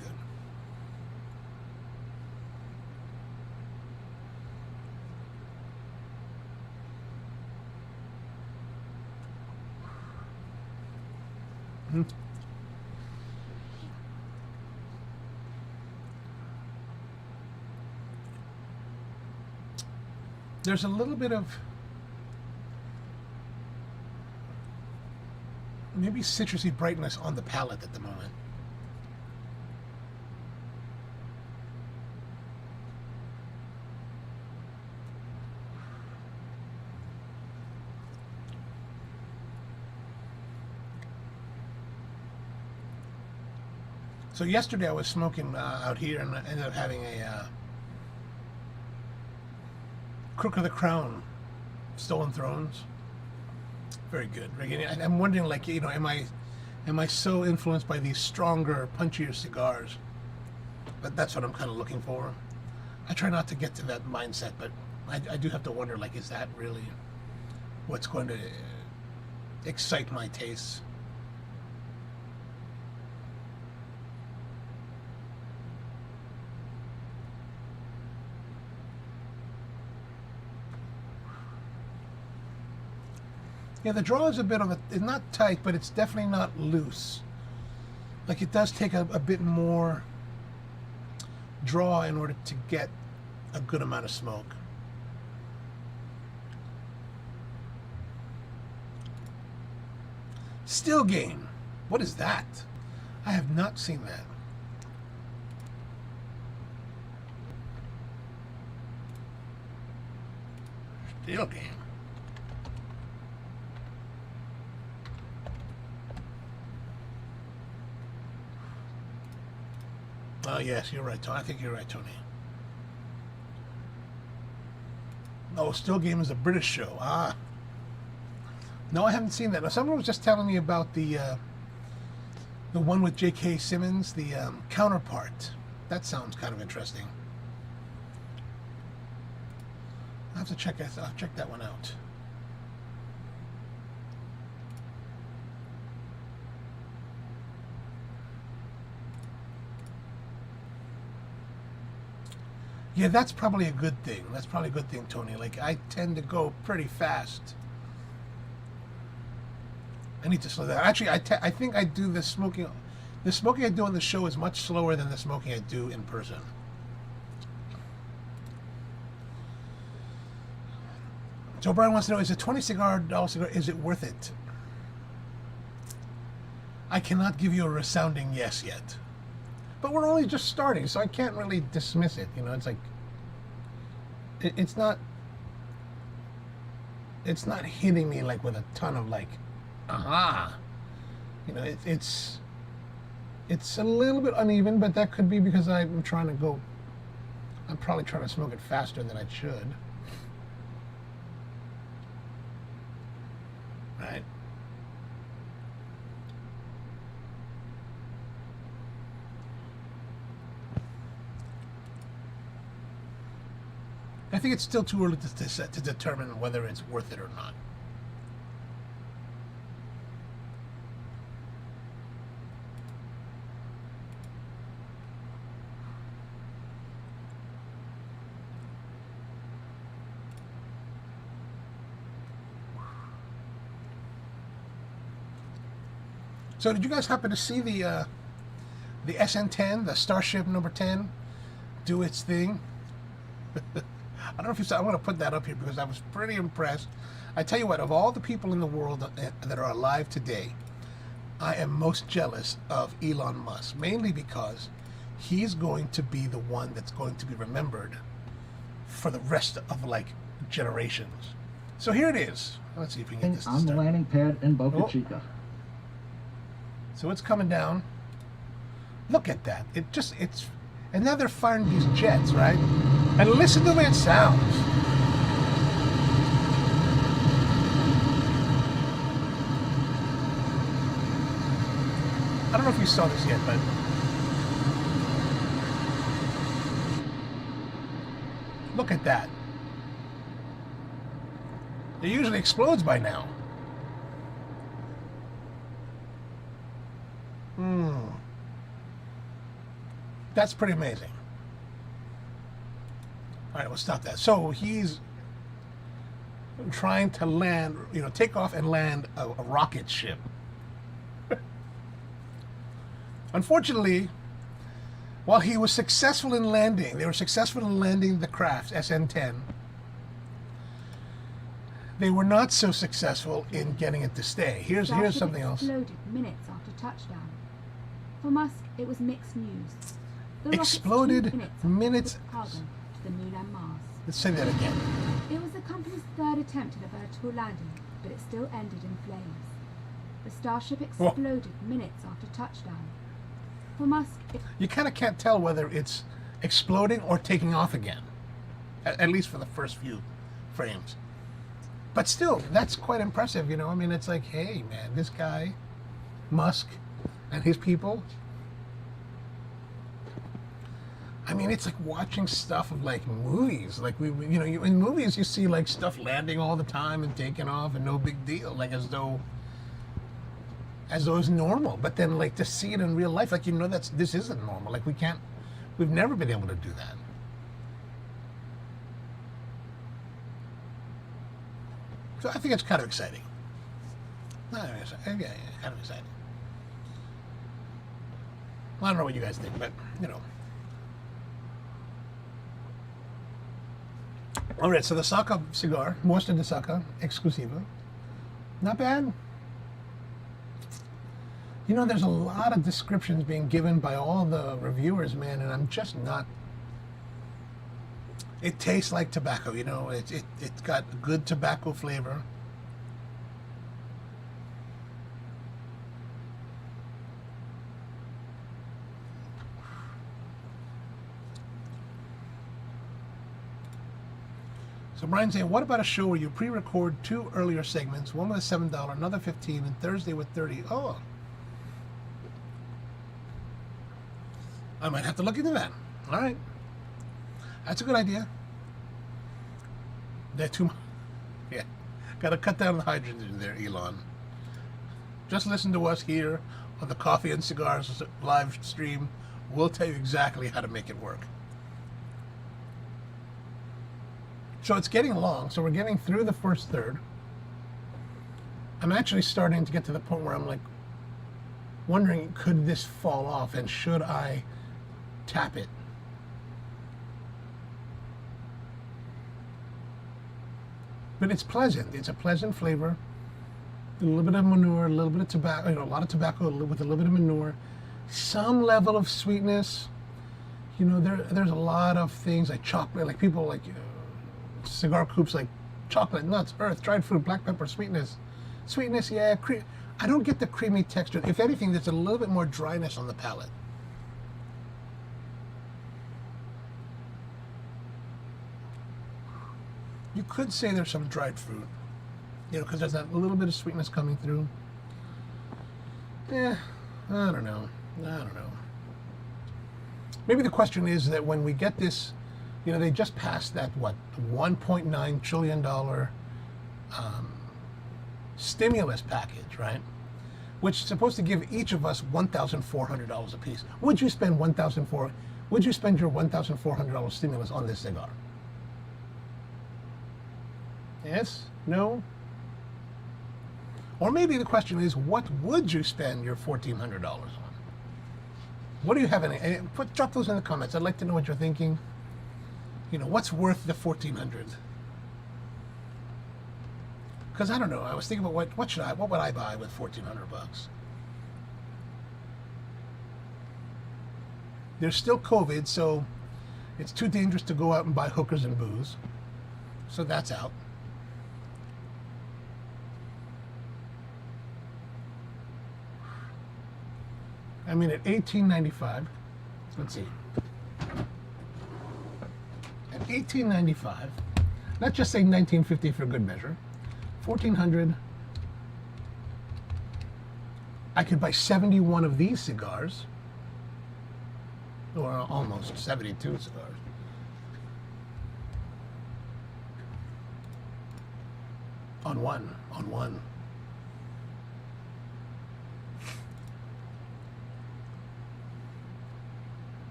There's a little bit of maybe citrusy brightness on the palate at the moment. So yesterday I was smoking out here, and I ended up having a Crook of the Crown, Stolen Thrones. Very good. I'm wondering, like, you know, am I so influenced by these stronger, punchier cigars? But that's what I'm kind of looking for. I try not to get to that mindset, but I do have to wonder, like, is that really what's going to excite my tastes? Yeah, the draw is a bit of it's not tight, but it's definitely not loose. Like, it does take a bit more draw in order to get a good amount of smoke. Still game. What is that? I have not seen that. Still game. Oh, yes, you're right, Tony. I think you're right, Tony. Oh, Still Game is a British show. Ah. No, I haven't seen that. Now, someone was just telling me about the one with J.K. Simmons, the Counterpart. That sounds kind of interesting. I'll have to check that one out. Yeah, that's probably a good thing. That's probably a good thing, Tony. Like, I tend to go pretty fast. I need to slow down. Actually, I think I do the smoking. The smoking I do on the show is much slower than the smoking I do in person. So Brian wants to know, is a $20 cigar, is it worth it? I cannot give you a resounding yes yet. But we're only just starting, so I can't really dismiss it. You know, it's like it's not hitting me like with a ton of like, aha. You know, it's a little bit uneven, but that could be because I'm probably trying to smoke it faster than I should. Right? I think it's still too early to determine whether it's worth it or not. So did you guys happen to see the SN10, the Starship number 10, do its thing? I don't know if you saw. I want to put that up here because I was pretty impressed. I tell you what, of all the people in the world that are alive today, I am most jealous of Elon Musk, mainly because he's going to be the one that's going to be remembered for the rest of like generations. So here it is. Let's see if we can get this to on the start. landing pad in Boca Chica. So it's coming down. Look at that. And now they're firing these jets, right? And listen to the way it sounds. I don't know if you saw this yet, but look at that. It usually explodes by now. That's pretty amazing. All right, we'll stop that. So he's trying to land, take off and land a rocket ship. Unfortunately, while he was successful in landing, they were successful in landing the craft, SN10. They were not so successful in getting it to stay. Here's something else. Exploded minutes after touchdown. For Musk, it was mixed news. The Exploded minutes. Carbon to the Moon and Mars. Let's say that again. It was the company's third attempt at a vertical landing, but it still ended in flames. The Starship exploded minutes after touchdown. For Musk, you kind of can't tell whether it's exploding or taking off again, at least for the first few frames. But still, that's quite impressive, I mean, it's like, hey, man, this guy, Musk, and his people. I mean, it's like watching stuff of like movies. Like in movies you see like stuff landing all the time and taking off and no big deal, like as though it's normal. But then like to see it in real life, like this isn't normal. Like we've never been able to do that. So I think it's kind of exciting. Kind of exciting. Well, I don't know what you guys think, but All right, so the Saka cigar, Muestra de Saka Exclusivo, not bad. There's a lot of descriptions being given by all the reviewers, man, and I'm just not. It tastes like tobacco, it's got good tobacco flavor. So Brian's saying, what about a show where you pre-record 2 earlier segments, one with a $7, another $15, and Thursday with $30? Oh, I might have to look into that. All right, that's a good idea. They're too much. Yeah, got to cut down the hydrogen there, Elon. Just listen to us here on the Coffee and Cigars live stream. We'll tell you exactly how to make it work. So it's getting long, so we're getting through the first third. I'm actually starting to get to the point where I'm like wondering, could this fall off and should I tap it? But it's pleasant. It's a pleasant flavor. A little bit of manure, a little bit of tobacco, a lot of tobacco with a little bit of manure, some level of sweetness. There's a lot of things like chocolate, like people like cigar coops, like chocolate, nuts, earth, dried fruit, black pepper, sweetness. Sweetness, yeah. I don't get the creamy texture. If anything, there's a little bit more dryness on the palate. You could say there's some dried fruit, because there's that little bit of sweetness coming through. I don't know. Maybe the question is that when we get this, they just passed that, $1.9 trillion stimulus package, right? Which is supposed to give each of us $1,400 a piece. Would you spend your $1,400 stimulus on this cigar? Yes? No? Or maybe the question is, what would you spend your $1,400 on? What do you have in it? Drop those in the comments. I'd like to know what you're thinking. What's worth the $1,400? Because I don't know. I was thinking about what would I buy with $1,400? There's still COVID, so it's too dangerous to go out and buy hookers and booze. So that's out. I mean, at $18.95, let's see. At $18.95, let's just say $19.50 for good measure. $1,400. I could buy 71 of these cigars, or almost 72 cigars. On one.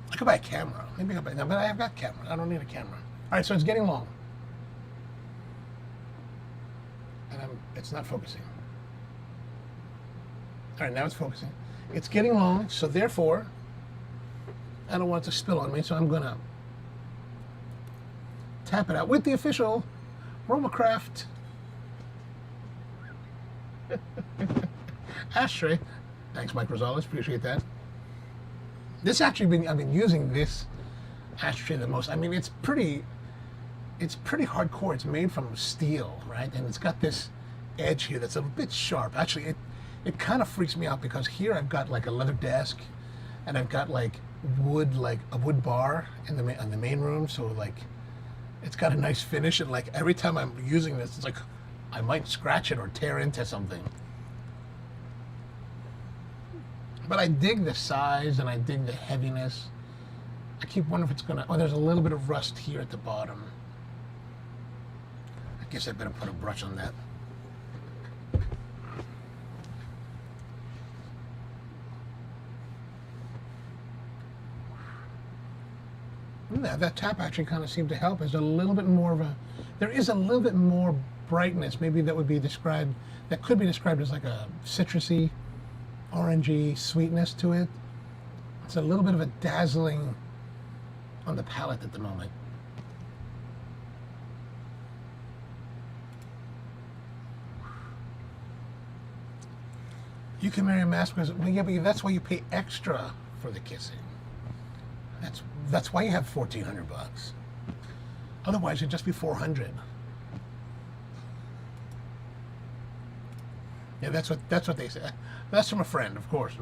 I could buy a camera. Maybe I could buy, no, but I've got camera. I don't need a camera. All right, so it's getting long. And it's not focusing. All right, now it's focusing. It's getting long, so therefore, I don't want it to spill on me, so I'm gonna tap it out with the official Romacraft ashtray. Thanks, Mike Rosales, appreciate that. This actually I've been using this ashtray the most. I mean, it's pretty hardcore. It's made from steel, right? And it's got this edge here that's a bit sharp. Actually, it kind of freaks me out because here I've got like a leather desk, and I've got like a wood bar in the main room. So like, it's got a nice finish, and like every time I'm using this, it's like I might scratch it or tear into something. But I dig the size and I dig the heaviness. I keep wondering if it's gonna, there's a little bit of rust here at the bottom. I guess I better put a brush on that. That tap actually kind of seemed to help. There's a little bit more of there is a little bit more brightness. Maybe that could be described as like a citrusy, orangey sweetness to it. It's a little bit of a dazzling on the palate at the moment. You can marry a mask because, well, yeah, but that's why you pay extra for the kissing. That's why you have $1,400. Otherwise, it'd just be $400. Yeah, that's what they say. That's from a friend, of course.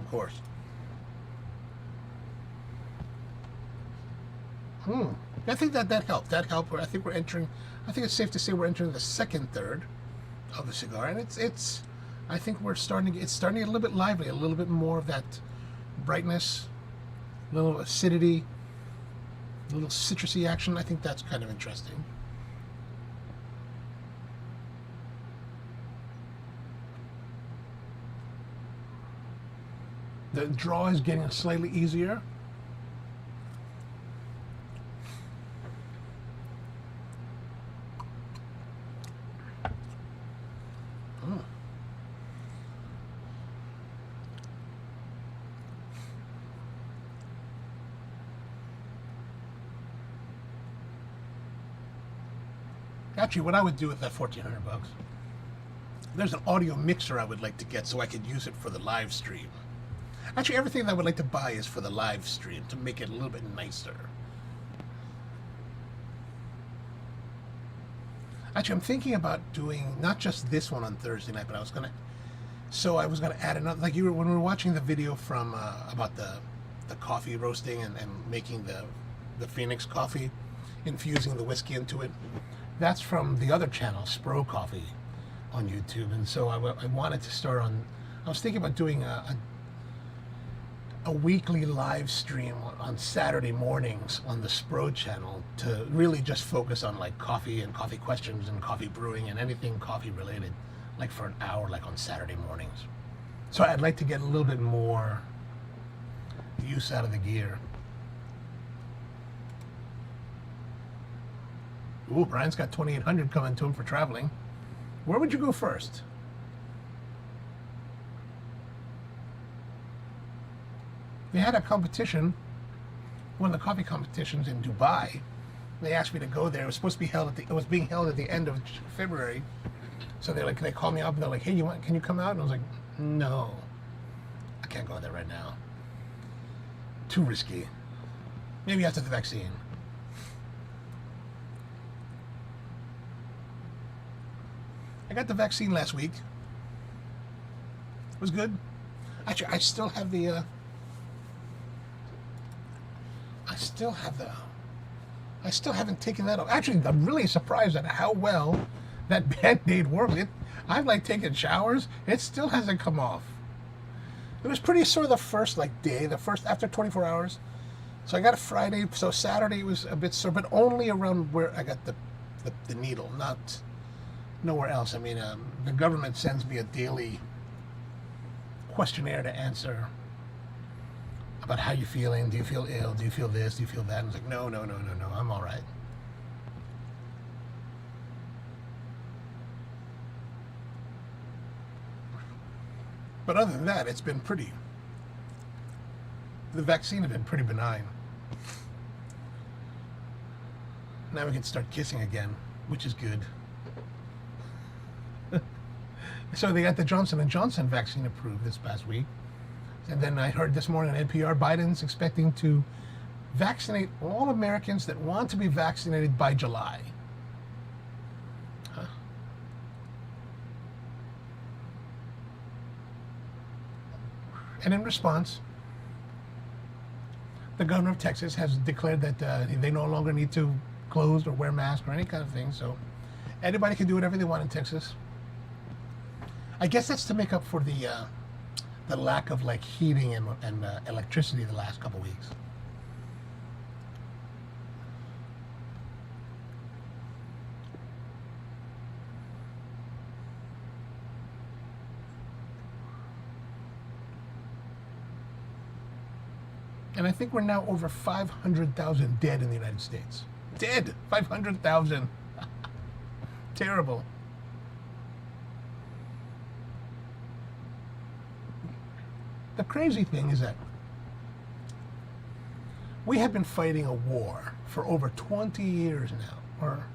I think that helped. That helped. I think it's safe to say we're entering the second third of the cigar, and it's. I think it's starting to get a little bit lively, a little bit more of that brightness, a little acidity, a little citrusy action. I think that's kind of interesting. The draw is getting slightly easier. Actually, what I would do with that $1,400, there's an audio mixer I would like to get so I could use it for the live stream. Actually, everything that I would like to buy is for the live stream to make it a little bit nicer. Actually, I'm thinking about doing not just this one on Thursday night, but I was gonna add another. Like when we were watching the video from about the coffee roasting and making the Fenix coffee, infusing the whiskey into it. That's from the other channel, Spro Coffee, on YouTube. And so I wanted to start on. I was thinking about doing a weekly live stream on Saturday mornings on the Spro channel to really just focus on like coffee and coffee questions and coffee brewing and anything coffee related, like for an hour, like on Saturday mornings. So I'd like to get a little bit more use out of the gear. Ooh, Brian's got 2,800 coming to him for traveling. Where would you go first? They had a competition, one of the coffee competitions in Dubai. They asked me to go there. It was supposed to be held it was being held at the end of February. So they called me up and they're like, hey, can you come out? And I was like, no, I can't go there right now. Too risky. Maybe after the vaccine. I got the vaccine last week. It was good. Actually, I still haven't taken that off. Actually, I'm really surprised at how well that Band-Aid worked. I've like taken showers. It still hasn't come off. It was pretty sore the first day, after 24 hours. So I got it Friday. So Saturday it was a bit sore, but only around where I got the needle, not nowhere else. I mean, the government sends me a daily questionnaire to answer about how you feeling. Do you feel ill? Do you feel this? Do you feel that? And I was like, no, I'm all right. But other than that, the vaccine has been pretty benign. Now we can start kissing again, which is good. So they got the Johnson & Johnson vaccine approved this past week. And then I heard this morning on NPR, Biden's expecting to vaccinate all Americans that want to be vaccinated by July. Huh? And in response, the governor of Texas has declared that they no longer need to close or wear masks or any kind of thing. So anybody can do whatever they want in Texas. I guess that's to make up for the lack of heating and electricity the last couple weeks. And I think we're now over 500,000 dead in the United States. Dead! 500,000. Terrible. The crazy thing is that we have been fighting a war for over 20 years now. Or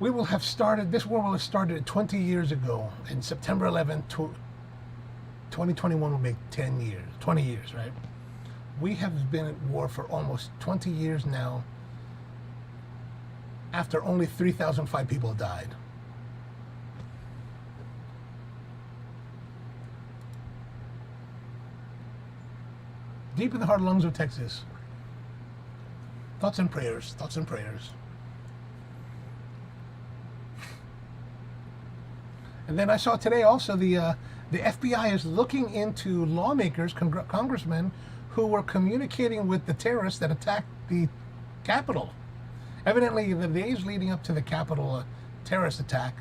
this war will have started 20 years ago. In September 11th, 2021 will make 10 years, 20 years, right? We have been at war for almost 20 years now after only 3,005 people died. Deep in the heart lungs of Texas. Thoughts and prayers, thoughts and prayers. And then I saw today also the FBI is looking into lawmakers, congressmen, who were communicating with the terrorists that attacked the Capitol. Evidently, the days leading up to the Capitol terrorist attack,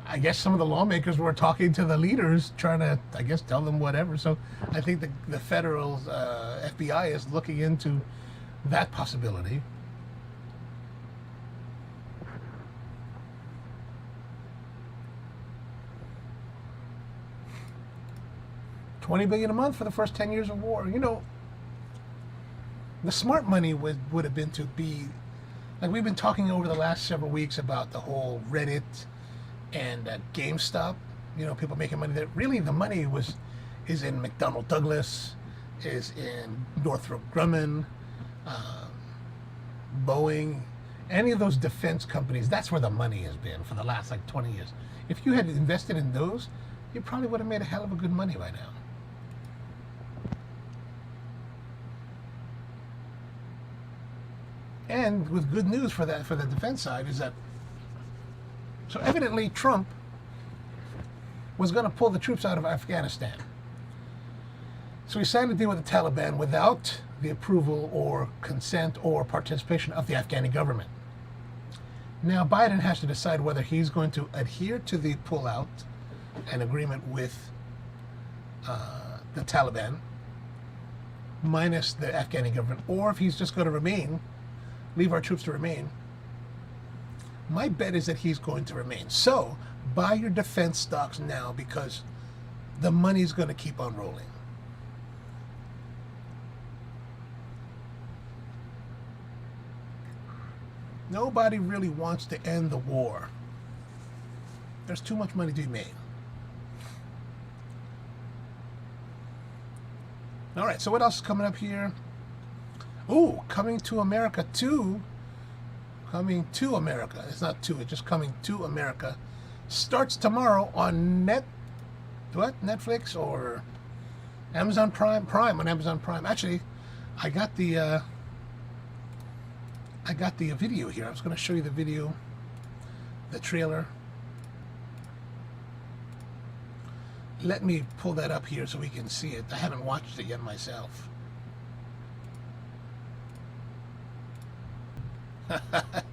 I guess some of the lawmakers were talking to the leaders, trying to, tell them whatever. So I think the federal FBI is looking into that possibility. $20 billion a month for the first 10 years of war. You know, the smart money would have been to be Like we've been talking over the last several weeks about the whole Reddit and GameStop. You know, people making money there. Really, the money is in McDonnell Douglas, is in Northrop Grumman, Boeing, any of those defense companies. That's where the money has been for the last like 20 years. If you had invested in those, you probably would have made a hell of a good money right now. And with good news for that, for the defense side, is that so evidently Trump was going to pull the troops out of Afghanistan. So he signed a deal with the Taliban without the approval or consent or participation of the Afghani government. Now Biden has to decide whether he's going to adhere to the pullout, an agreement with the Taliban, minus the Afghani government, or if he's just going to remain, leave our troops to remain. My bet is that he's going to remain. So buy your defense stocks now because the money's going to keep on rolling. Nobody really wants to end the war. There's too much money to be made. All right, so what else is coming up here? Ooh, Coming to America 2. Coming to America. It's not 2, it's just Coming to America. Starts tomorrow on Netflix or Amazon Prime? Prime on Amazon Prime. Actually, I got the video here. I was going to show you the video, the trailer. Let me pull that up here so we can see it. I haven't watched it yet myself.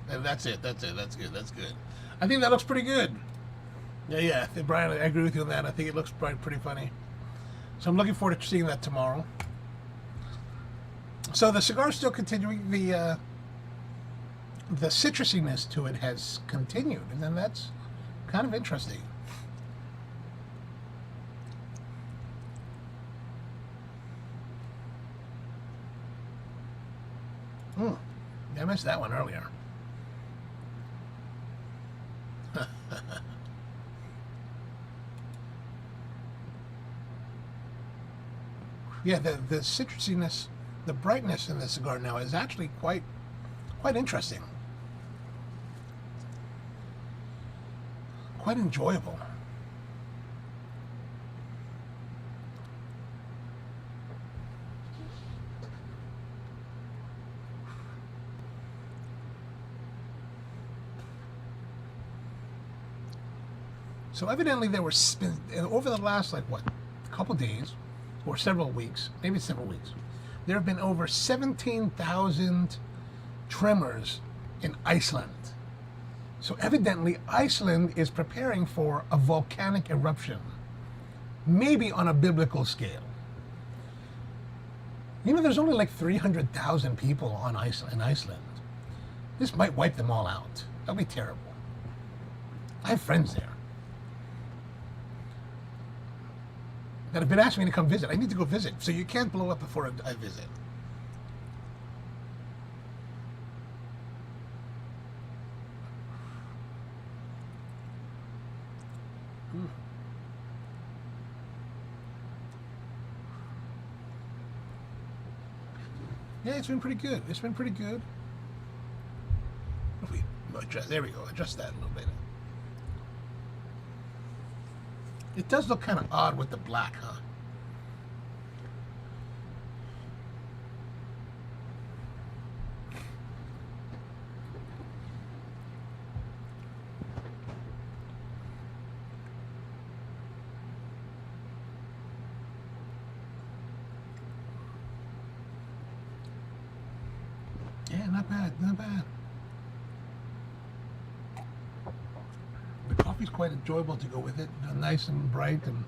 That's it. That's good. That's good. I think that looks pretty good. Yeah. Brian, I agree with you on that. I think it looks pretty funny. So I'm looking forward to seeing that tomorrow. So the cigar's still continuing. The citrusiness to it has continued, and then that's kind of interesting. I missed that one earlier. Yeah, the citrusiness, the brightness in the cigar now is actually quite interesting. Quite enjoyable. So evidently there were over the last couple days or several weeks, maybe several weeks, there have been over 17,000 tremors in Iceland. So evidently Iceland is preparing for a volcanic eruption, maybe on a biblical scale. You know, there's only like 300,000 people in Iceland. This might wipe them all out. That'd be terrible. I have friends there that have been asking me to come visit. I need to go visit. So you can't blow up before I visit. Yeah, it's been pretty good. It's been pretty good. If we adjust, there we go. Adjust that a little bit. It does look kind of odd with the black, huh? Yeah, not bad, not bad. The coffee's quite enjoyable to go with it. Nice and bright, and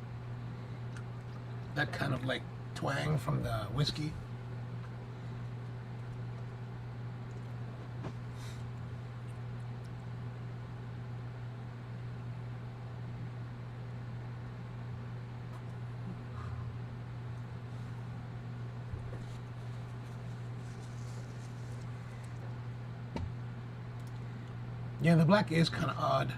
that kind of like twang from the whiskey. Yeah, the black is kind of odd.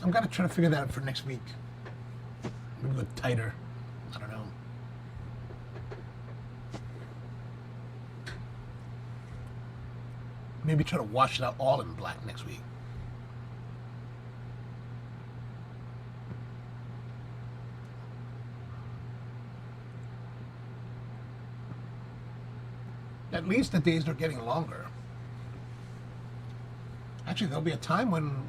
I'm gonna try to figure that out for next week. Maybe go tighter. I don't know. Maybe try to wash it out all in black next week. At least the days are getting longer. Actually, there'll be a time when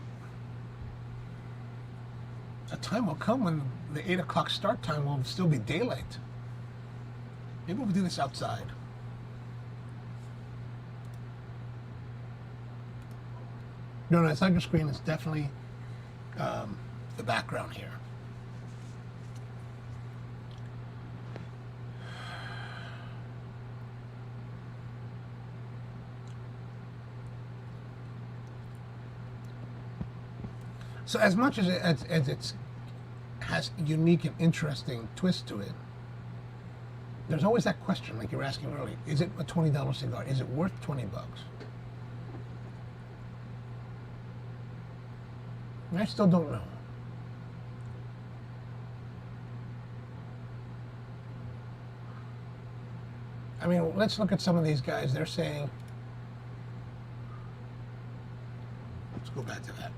will come when the 8 o'clock start time will still be daylight. Maybe we'll do this outside. No, it's not your screen. It's definitely the background here. So as much as it has a unique and interesting twist to it, there's always that question, like you were asking earlier, is it a $20 cigar? Is it worth 20 bucks? And I still don't know. I mean, let's look at some of these guys. They're saying, let's go back to that.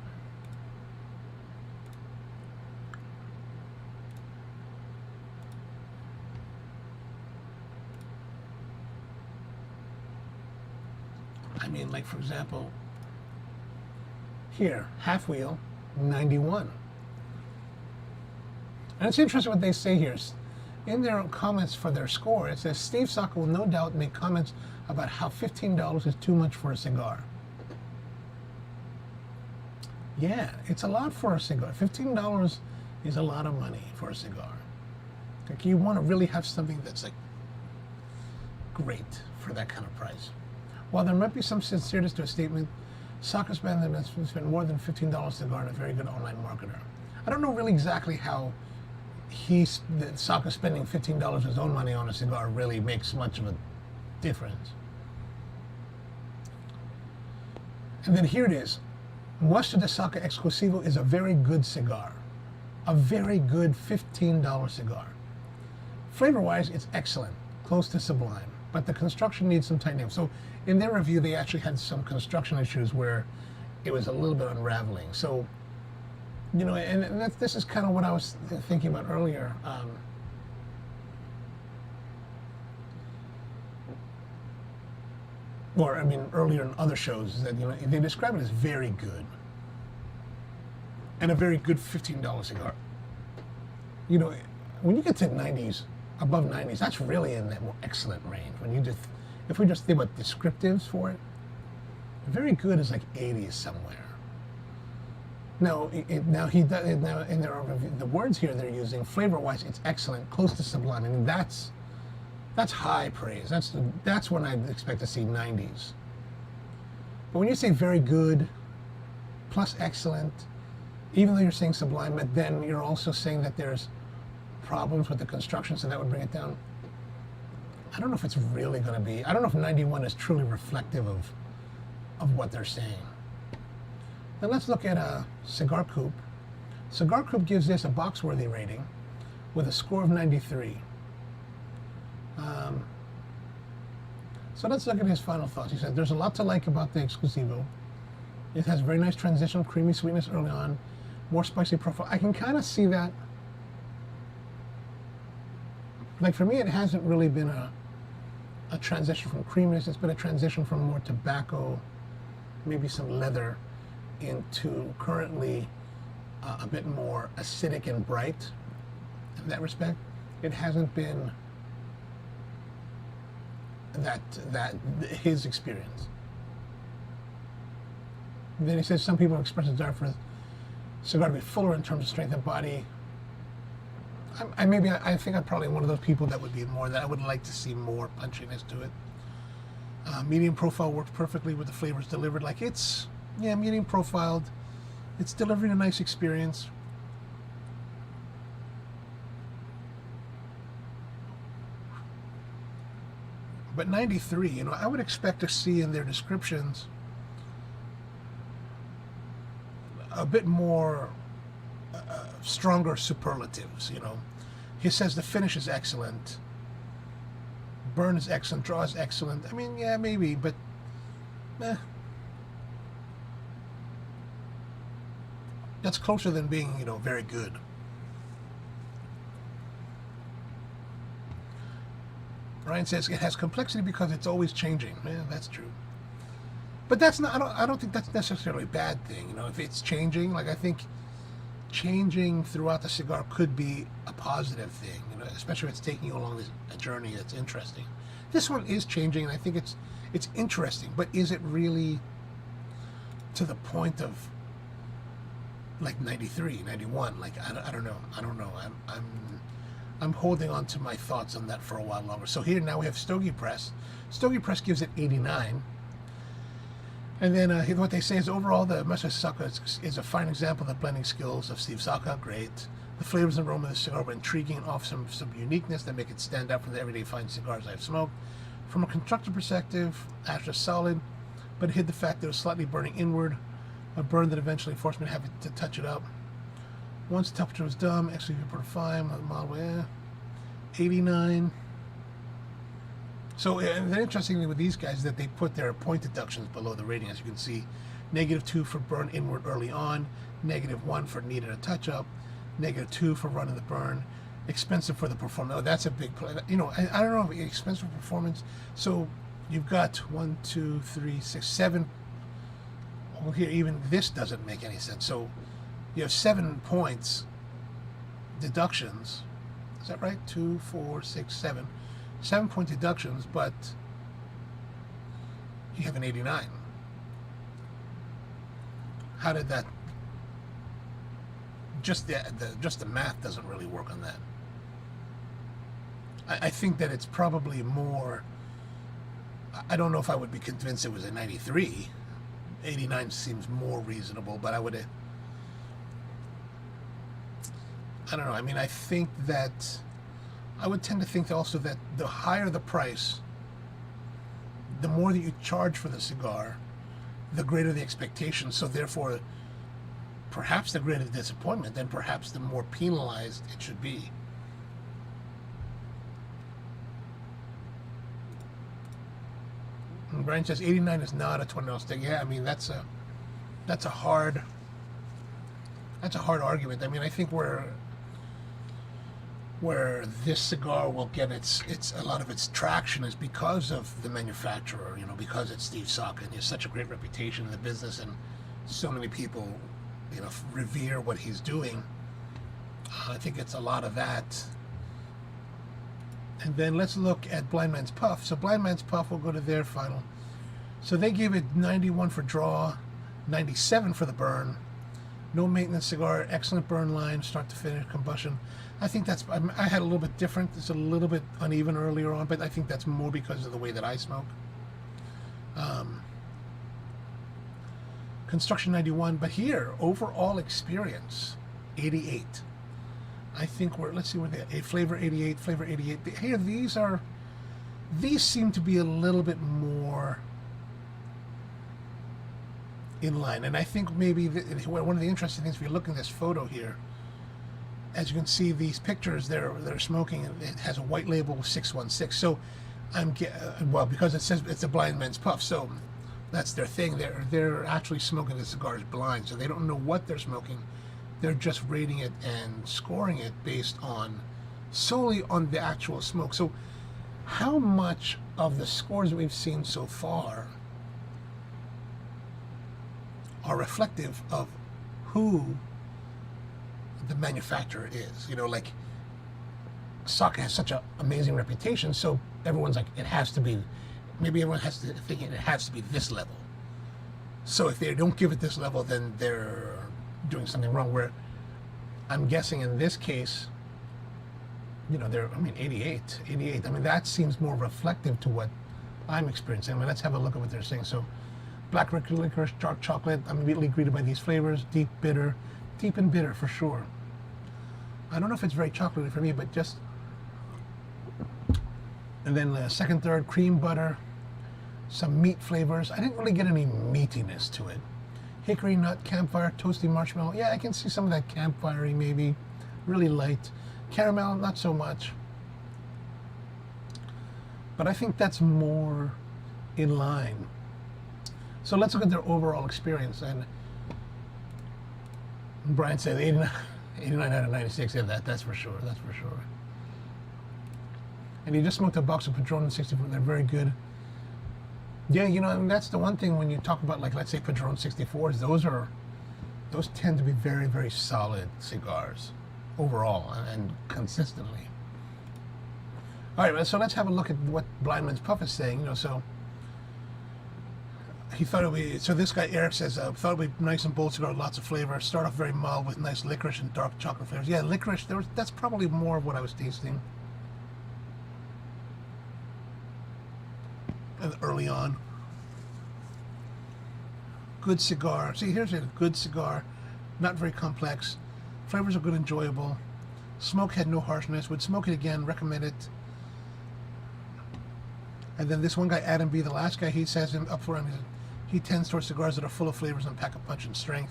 I mean, like, for example, here, half wheel, 91. And it's interesting what they say here. In their comments for their score, it says, Steve Saka will no doubt make comments about how $15 is too much for a cigar. Yeah, it's a lot for a cigar. $15 is a lot of money for a cigar. Like, you want to really have something that's, like, great for that kind of price. While there might be some sincereness to a statement, Saka's band has spent more than $15 cigar and a very good online marketer. I don't know really exactly how Saka spending $15 of his own money on a cigar really makes much of a difference. And then here it is. Muestra de Saka Exclusivo is a very good cigar. A very good $15 cigar. Flavor-wise, it's excellent, close to sublime, but the construction needs some tightening. So in their review, they actually had some construction issues where it was a little bit unraveling. So, you know, and this is kind of what I was thinking about earlier. Or, I mean, earlier in other shows, is that, you know, they describe it as very good. And a very good $15 cigar. You know, when you get to 90s, above 90s, that's really in that more excellent range. When you just, if we just think about descriptives for it, very good is like 80s somewhere. Now, now in the words here they're using, flavor-wise, it's excellent, close to sublime. I mean, that's high praise. That's when I expect to see 90s. But when you say very good, plus excellent, even though you're saying sublime, but then you're also saying that there's problems with the construction, so that would bring it down. I don't know if it's really going to be. I don't know if 91 is truly reflective of what they're saying. Then let's look at Cigar Coop. Cigar Coop gives this a box-worthy rating with a score of 93. So let's look at his final thoughts. He said, there's a lot to like about the Exclusivo. It has very nice transition, creamy sweetness early on, more spicy profile. I can kind of see that. Like, for me, it hasn't really been a transition from creaminess. It's been a transition from more tobacco, maybe some leather, into currently a bit more acidic and bright in that respect. It hasn't been that his experience. And then he says some people express a desire for the cigar to be fuller in terms of strength of body. I think I'm probably one of those people that would be more that I would like to see more punchiness to it. Medium profile works perfectly with the flavors delivered. Like, it's, yeah, medium profiled. It's delivering a nice experience. But 93, you know, I would expect to see in their descriptions a bit more stronger superlatives, you know. He says the finish is excellent, burn is excellent, draw is excellent. I mean, yeah, maybe, but that's closer than being, you know, very good. Ryan says it has complexity because it's always changing. Yeah, that's true. But that's not. I don't think that's necessarily a bad thing. You know, if it's changing, like I think changing throughout the cigar could be a positive thing. You know, especially if it's taking you along a journey that's interesting. This one is changing, and I think it's interesting. But is it really to the point of like 93, 91? Like I don't know. I don't know. I'm holding on to my thoughts on that for a while longer. So here now we have Stogie Press. Stogie Press gives it 89. And then what they say is overall the Muestra de Saka is a fine example of the blending skills of Steve Saka. Great. The flavors and aroma of the cigar were intriguing and offer some uniqueness that make it stand out from the everyday fine cigars I've smoked. From a constructive perspective, ash is solid, but it hid the fact that it was slightly burning inward, a burn that eventually forced me to have to touch it up. Once the temperature was done, actually put a fine, model 89. So, and the interesting thing with these guys is that they put their point deductions below the rating. As you can see, -2 for burn inward early on, -1 for needed a touch up, -2 for running the burn, expensive for the performance. Oh, that's a big play. You know, I don't know if expensive performance. So you've got 1, 2, 3, 6, 7. Well, here even this doesn't make any sense. So you have 7 points deductions. Is that right? 2, 4, 6, 7. 7-point deductions, but you have an 89. How did that? Just the math doesn't really work on that. I think that it's probably more. I don't know if I would be convinced it was a 93. 89 seems more reasonable, but I would. I don't know. I mean, I think that I would tend to think also that the higher the price, the more that you charge for the cigar, the greater the expectation. So therefore, perhaps the greater the disappointment, then perhaps the more penalized it should be. And Brian says 89 is not a $20 stick. Yeah, I mean that's a hard argument. I mean, I think where this cigar will get its a lot of its traction is because of the manufacturer, you know, because it's Steve Saka and he has such a great reputation in the business and so many people, you know, revere what he's doing. I think it's a lot of that. And then let's look at Blind Man's Puff. So Blind Man's Puff will go to their final. So they gave it 91 for draw, 97 for the burn. No maintenance cigar, excellent burn line, start to finish, combustion. I think that's, I had a little bit different. It's a little bit uneven earlier on, but I think that's more because of the way that I smoke. Construction 91, but here, overall experience, 88. I think let's see where they a flavor 88, flavor 88. Here, these seem to be a little bit more in line. And I think maybe one of the interesting things, if you look at this photo here, as you can see, these pictures, they're smoking, and it has a white label 616. So well, because it says it's a Blind Man's Puff, so that's their thing. They're actually smoking the cigars blind, so they don't know what they're smoking. They're just rating it and scoring it based on solely on the actual smoke. So how much of the scores we've seen so far are reflective of who the manufacturer is? You know, like Saka has such an amazing reputation, so everyone's like, it has to be, maybe everyone has to think it has to be this level. So if they don't give it this level, then they're doing something wrong. Where I'm guessing in this case, you know, 88. I mean, that seems more reflective to what I'm experiencing. I mean, let's have a look at what they're saying. So black licorice, dark chocolate, I'm immediately greeted by these flavors, deep and bitter for sure. I don't know if it's very chocolatey for me, but just And then the second, third, cream butter, some meat flavors. I didn't really get any meatiness to it. Hickory nut, campfire, toasty marshmallow. Yeah, I can see some of that campfirey maybe. Really light. Caramel, not so much. But I think that's more in line. So let's look at their overall experience. And Brian said 89 out of 96. Yeah, that's for sure. That's for sure. And he just smoked a box of Padron 64. They're very good. Yeah, you know, and that's the one thing when you talk about, like, let's say Padron 64s, those tend to be very, very solid cigars overall and consistently. All right, so let's have a look at what Blind Man's Puff is saying. You know, so he thought it would be, so this guy Eric says, thought it would be nice and bold cigar, lots of flavor. Start off very mild with nice licorice and dark chocolate flavors. Yeah, licorice, that's probably more of what I was tasting early on. Good cigar. See, here's a good cigar, not very complex. Flavors are good, enjoyable. Smoke had no harshness. Would smoke it again. Recommend it. And then this one guy, Adam B, the last guy, he says him up for him. He tends towards cigars that are full of flavors and pack a punch and strength.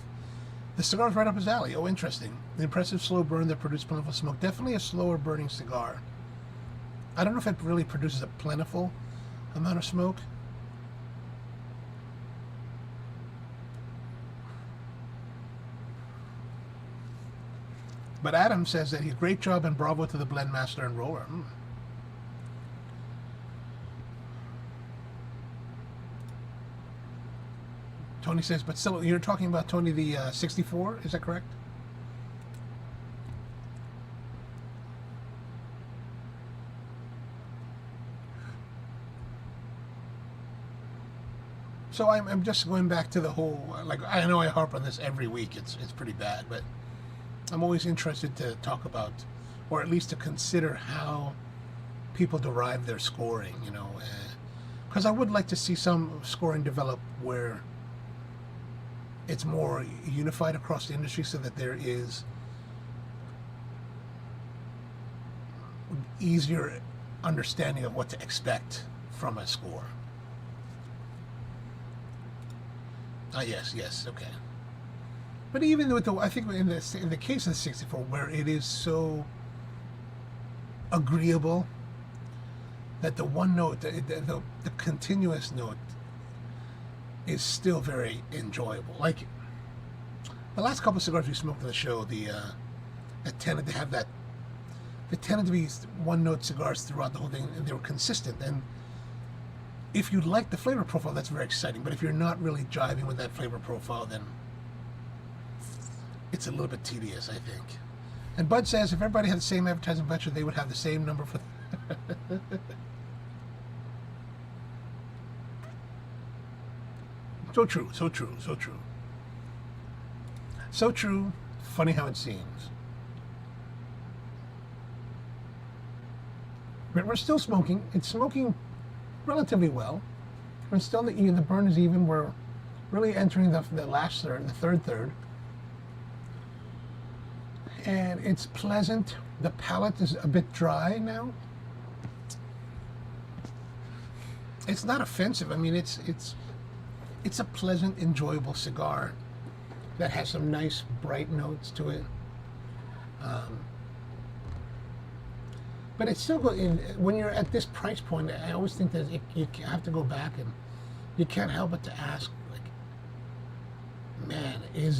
The cigar's right up his alley. Oh, interesting. The impressive slow burn that produces plentiful smoke. Definitely a slower burning cigar. I don't know if it really produces a plentiful amount of smoke. But Adam says that he's great job and bravo to the blend master and roller. Tony says, but still, you're talking about Tony the 64, is that correct? So I'm just going back to the whole, like, I know I harp on this every week, it's pretty bad, but I'm always interested to talk about, or at least to consider how people derive their scoring, you know, because I would like to see some scoring develop where it's more unified across the industry so that there is easier understanding of what to expect from a score. Ah, yes, okay. But even with the, I think in the case of the 64, where it is so agreeable that the one note, the continuous note, is still very enjoyable. Like the last couple of cigars we smoked on the show, that tended to have that, they tended to be one-note cigars throughout the whole thing, and they were consistent. And if you like the flavor profile, that's very exciting. But if you're not really jiving with that flavor profile, then it's a little bit tedious, I think. And Bud says if everybody had the same advertising budget, they would have the same number for. So true, so true, so true. So true, funny how it seems. But we're still smoking. It's smoking relatively well. We're still, the burn is even. We're really entering the last third, the third third. And it's pleasant. The palate is a bit dry now. It's not offensive. I mean, it's a pleasant, enjoyable cigar that has some nice, bright notes to it. But it's still when you're at this price point, I always think that you have to go back and you can't help but to ask, like, man, is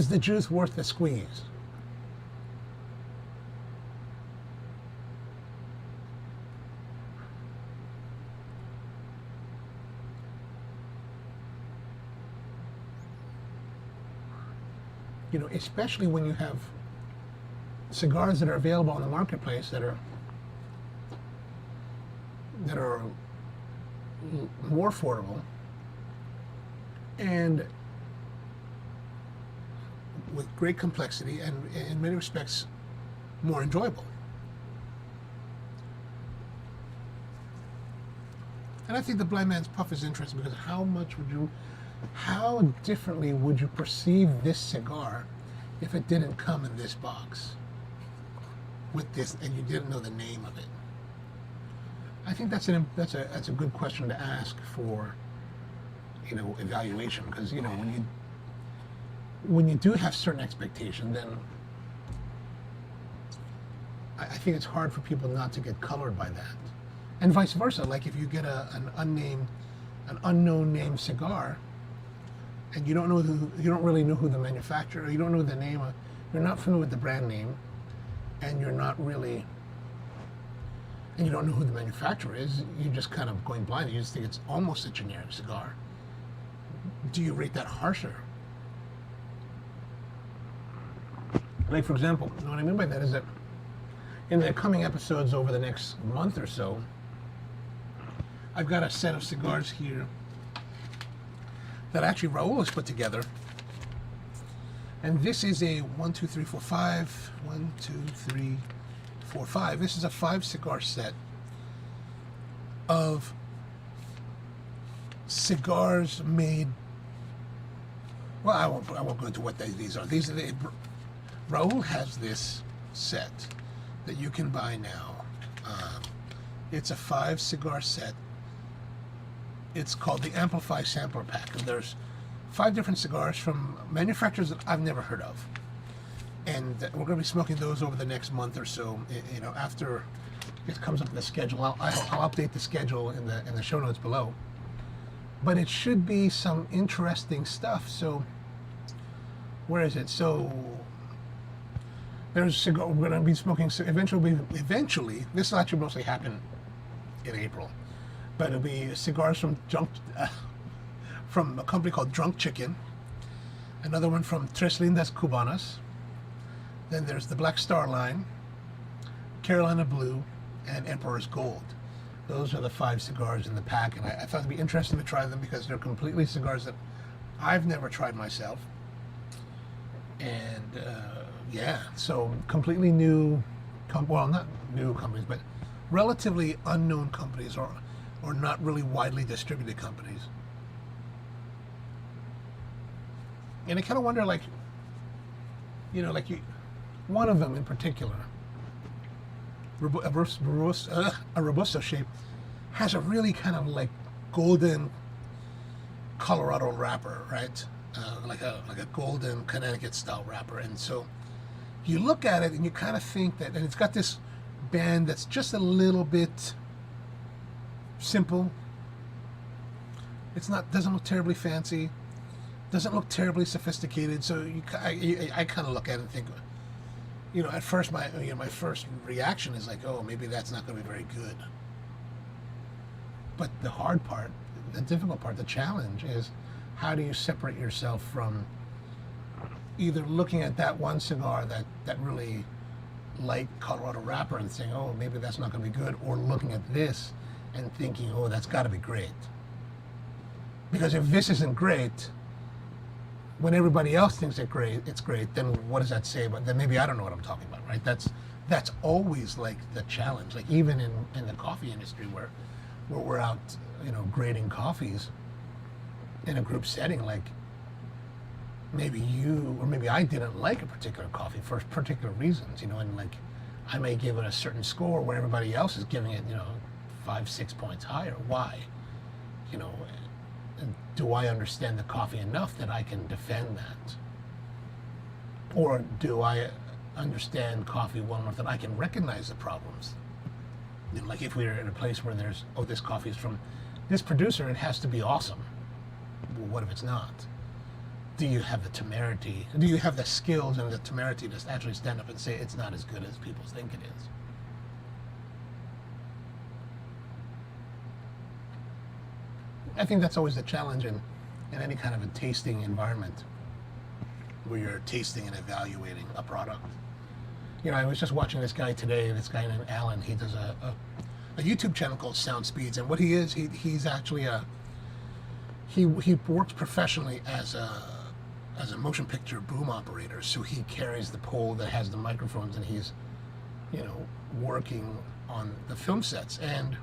the juice worth the squeeze? You know, especially when you have cigars that are available on the marketplace that are more affordable and with great complexity and in many respects more enjoyable. And I think the Blind Man's Puff is interesting because how differently would you perceive this cigar if it didn't come in this box with this and you didn't know the name of it? I think that's a good question to ask for, evaluation, because when you do have certain expectation, then I think it's hard for people not to get colored by that, and vice versa. Like if you get an unknown name cigar, and you don't really know who the manufacturer, you don't know the name, you're not familiar with the brand name, and you don't know who the manufacturer is, you're just kind of going blind. You just think it's almost a generic cigar. Do you rate that harsher? Like, for example, what I mean by that is that in the coming episodes over the next month or so, I've got a set of cigars here that actually Raul has put together. And this is a 1, 2, 3, 4, 5. 1, 2, 3, 4, 5. This is a 5 cigar set of cigars made. Well, I won't go into what these are. Raul has this set that you can buy now. It's a 5 cigar set. It's called the Amplify Sampler Pack, and there's 5 different cigars from manufacturers that I've never heard of, and we're going to be smoking those over the next month or so. After it comes up in the schedule, I'll update the schedule in the show notes below. But it should be some interesting stuff. So where is it? So there's cigar. We're going to be smoking. So eventually, this will actually mostly happen in April. But it'll be cigars from a company called Drunk Chicken, another one from Tres Lindas Cubanas, then there's the Black Star line, Carolina Blue, and Emperor's Gold. Those are the 5 cigars in the pack, and I thought it'd be interesting to try them because they're completely cigars that I've never tried myself. And so completely new, well, not new companies, but relatively unknown companies, or not really widely distributed companies. And I kind of wonder, one of them in particular, a Robusto shape, has a really kind of like golden Colorado wrapper, right? Like a golden Connecticut style wrapper. And so you look at it and you kind of think that, and it's got this band that's just a little bit simple. Doesn't look terribly fancy, doesn't look terribly sophisticated. So I kind of look at it and think, at first my first reaction is like, oh, maybe that's not going to be very good. But the hard part, the difficult part, the challenge is, how do you separate yourself from either looking at that one cigar, that really light Colorado wrapper, and saying, oh, maybe that's not going to be good, or looking at this and thinking, oh, that's got to be great. Because if this isn't great, when everybody else thinks it's great, then what does that say about, then maybe I don't know what I'm talking about, right? That's always like the challenge. Like even in the coffee industry where we're out, grading coffees in a group setting, like maybe you or maybe I didn't like a particular coffee for particular reasons, and like I may give it a certain score where everybody else is giving it, 5-6 points higher. Why? Do I understand the coffee enough that I can defend that? Or do I understand coffee well enough that I can recognize the problems? Like if we're in a place where there's, oh, this coffee is from this producer, it has to be awesome. Well, what if it's not? Do you have the temerity? Do you have the skills and the temerity to actually stand up and say it's not as good as people think it is? I think that's always the challenge in any kind of a tasting environment where you're tasting and evaluating a product. I was just watching this guy today, this guy named Alan. He does a YouTube channel called Sound Speeds, and what he is, he's actually he works professionally as a motion picture boom operator. So he carries the pole that has the microphones, and he's working on the film sets. And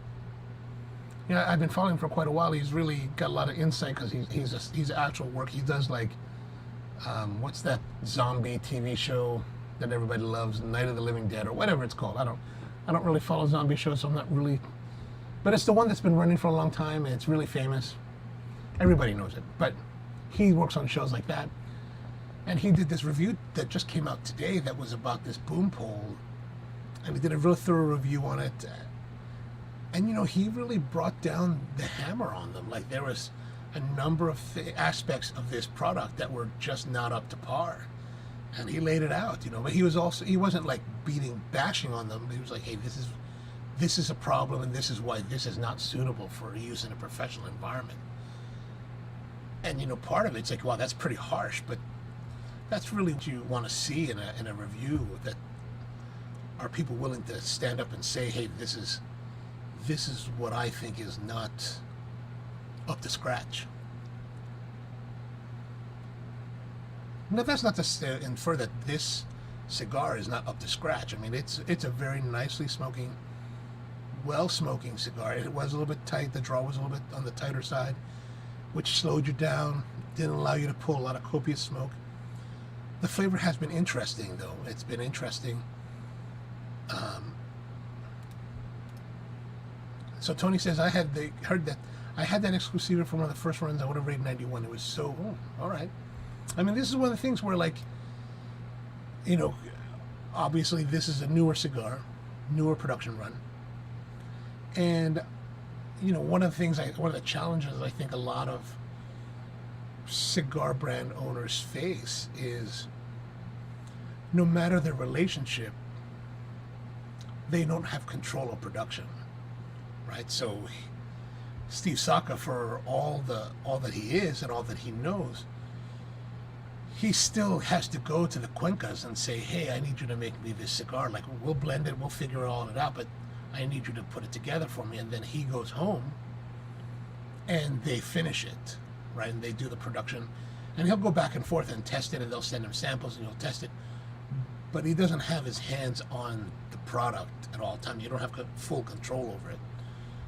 I've been following him for quite a while. He's really got a lot of insight because he's actual work. He does like what's that zombie TV show that everybody loves, Night of the Living Dead or whatever it's called. I don't really follow zombie shows, so I'm not really But it's the one that's been running for a long time, and it's really famous. Everybody knows it. But he works on shows like that. And he did this review that just came out today that was about this boom pole. And he did a real thorough review on it. And, you know, he really brought down the hammer on them. Like, there was a number of aspects of this product that were just not up to par. And he laid it out, you know. But he wasn't like bashing on them. He was like, hey, this is a problem, and this is why this is not suitable for use in a professional environment. And, you know, part of it's like, wow, that's pretty harsh, but that's really what you want to see in a review, that are people willing to stand up and say, hey, this is what I think is not up to scratch. Now, that's not to infer that this cigar is not up to scratch. I mean, it's a very nicely smoking, well-smoking cigar. It was a little bit tight. The draw was a little bit on the tighter side, which slowed you down, didn't allow you to pull a lot of copious smoke. The flavor has been interesting, though. It's been interesting. So Tony says, I had that Exclusivo from one of the first runs. I would have rated 91. It was so, all right. I mean, this is one of the things where, like, you know, obviously this is a newer cigar, newer production run. And, you know, one of the challenges I think a lot of cigar brand owners face is, no matter their relationship, they don't have control of production, right? So Steve Saka, for all that he is and all that he knows, he still has to go to the Cuencas and say, hey, I need you to make me this cigar. Like, we'll blend it, we'll figure all it out, but I need you to put it together for me. And then he goes home and they finish it, right? And they do the production, and he'll go back and forth and test it, and they'll send him samples and he'll test it. But he doesn't have his hands on the product at all times. You don't have full control over it.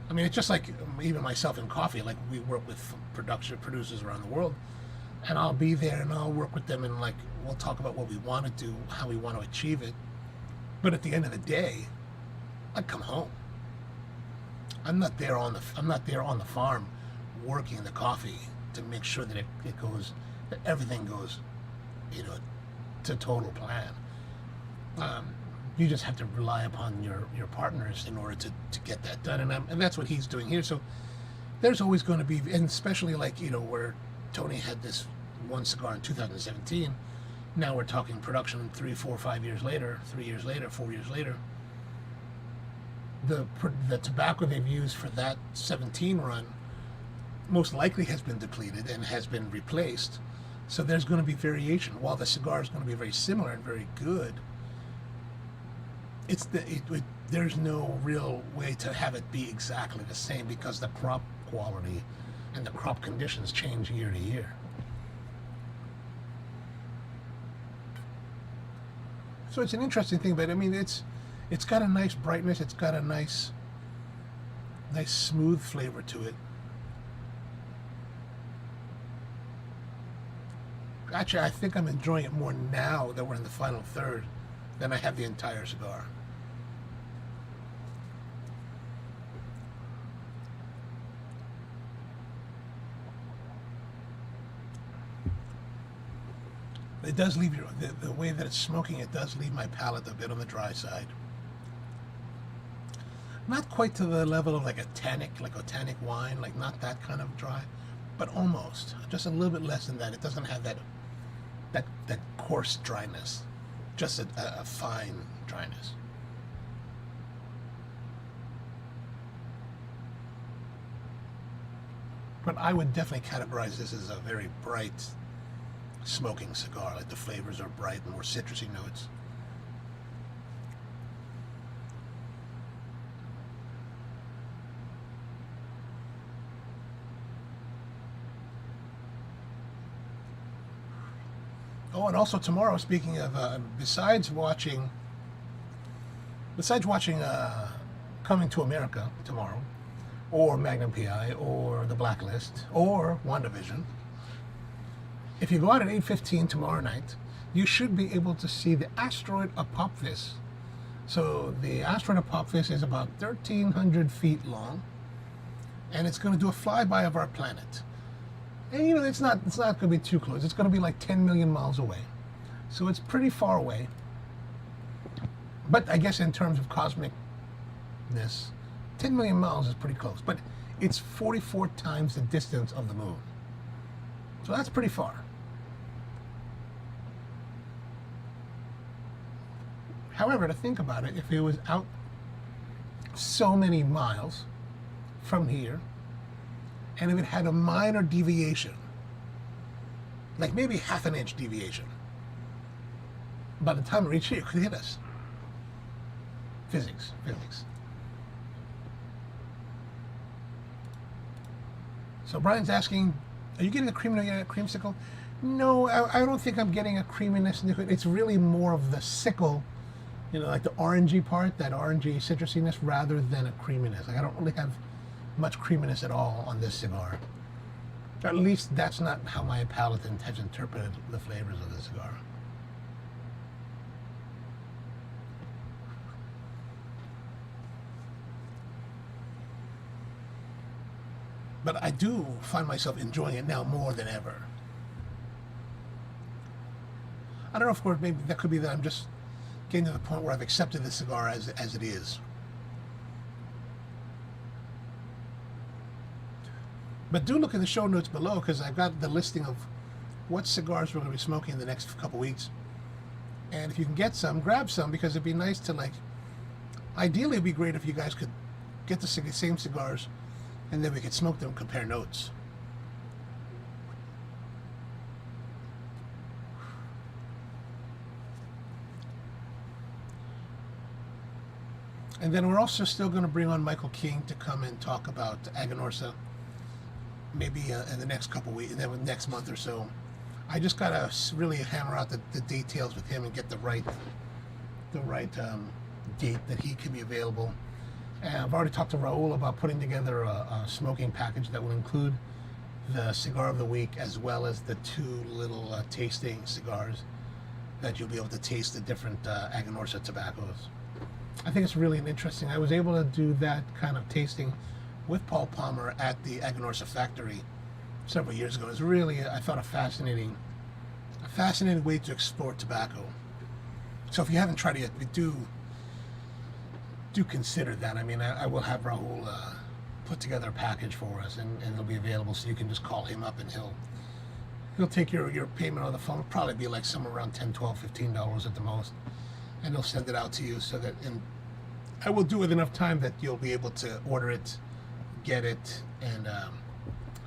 I mean, it's just like even myself in coffee. Like, we work with producers around the world, and I'll be there and I'll work with them, and like, we'll talk about what we want to do, how we want to achieve it. But at the end of the day, I come home. I'm not there on the farm working the coffee to make sure that that everything goes, you know, to total plan. You just have to rely upon your partners in order to get that done, and that's what he's doing here. So there's always going to be, and especially like, you know, where Tony had this one cigar in 2017. Now we're talking production 3, 4, 5 years later, 3 years later, 4 years later. The tobacco they've used for that 17 run most likely has been depleted and has been replaced. So there's going to be variation. While the cigar is going to be very similar and very good, there's no real way to have it be exactly the same, because the crop quality and the crop conditions change year to year. So it's an interesting thing, but I mean, it's got a nice brightness. It's got a nice smooth flavor to it. Actually, I think I'm enjoying it more now that we're in the final third than I have the entire cigar. It does leave the way that it's smoking, it does leave my palate a bit on the dry side. Not quite to the level of like a tannic wine, like not that kind of dry, but almost. Just a little bit less than that. It doesn't have that coarse dryness, just a fine dryness. But I would definitely categorize this as a very bright smoking cigar. Like, the flavors are bright and more citrusy notes. Oh, and also tomorrow, speaking of, besides watching Coming to America tomorrow, or Magnum PI, or The Blacklist, or WandaVision, if you go out at 8:15 tomorrow night, you should be able to see the asteroid Apophis. So the asteroid Apophis is about 1,300 feet long. and it's going to do a flyby of our planet. And you know, it's not going to be too close. It's going to be like 10 million miles away, so it's pretty far away. But I guess in terms of cosmicness, 10 million miles is pretty close. But it's 44 times the distance of the moon, so that's pretty far. However, to think about it, if it was out so many miles from here, and if it had a minor deviation, like maybe half an inch deviation, by the time it reached here, it could hit us. Physics. So Brian's asking, are you getting a creamsicle? No, I don't think I'm getting a creaminess. It's really more of the sickle, you know, like the orangey part, that orangey citrusiness, rather than a creaminess. Like I don't really have much creaminess at all on this cigar. Or at least that's not how my palate has interpreted the flavors of the cigar. But I do find myself enjoying it now more than ever. I don't know, of course, maybe that could be that I'm just getting to the point where I've accepted the cigar as it is. But do look at the show notes below, because I've got the listing of what cigars we're going to be smoking in the next couple weeks. And if you can get some, grab some, because it'd be nice to, like, ideally it'd be great if you guys could get the same cigars, and then we could smoke them and compare notes. And then we're also still going to bring on Michael King to come and talk about Aganorsa, maybe in the next couple weeks, next month or so. I just got to really hammer out the details with him and get the right date that he can be available. And I've already talked to Raul about putting together a smoking package that will include the cigar of the week, as well as the two little tasting cigars that you'll be able to taste the different Aganorsa tobaccos. I think it's really interesting. I was able to do that kind of tasting with Paul Palmer at the Aganorsa factory several years ago. It was really, I thought, a fascinating way to explore tobacco. So if you haven't tried it yet, do consider that. I mean, I will have Raul put together a package for us, and it'll be available, so you can just call him up and he'll take your payment on the phone. It'll probably be like somewhere around $10, $12, $15 at the most, and he'll send it out to you, so that, and I will do it enough time that you'll be able to order it, get it, and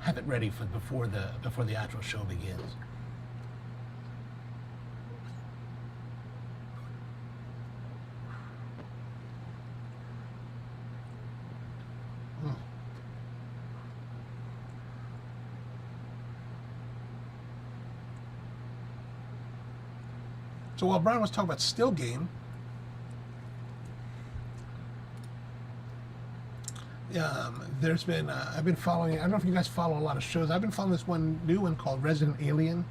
have it ready for before the actual show begins. So while Brian was talking about still game, there's been, I've been following, I don't know if you guys follow a lot of shows. I've been following this new one called Resident Alien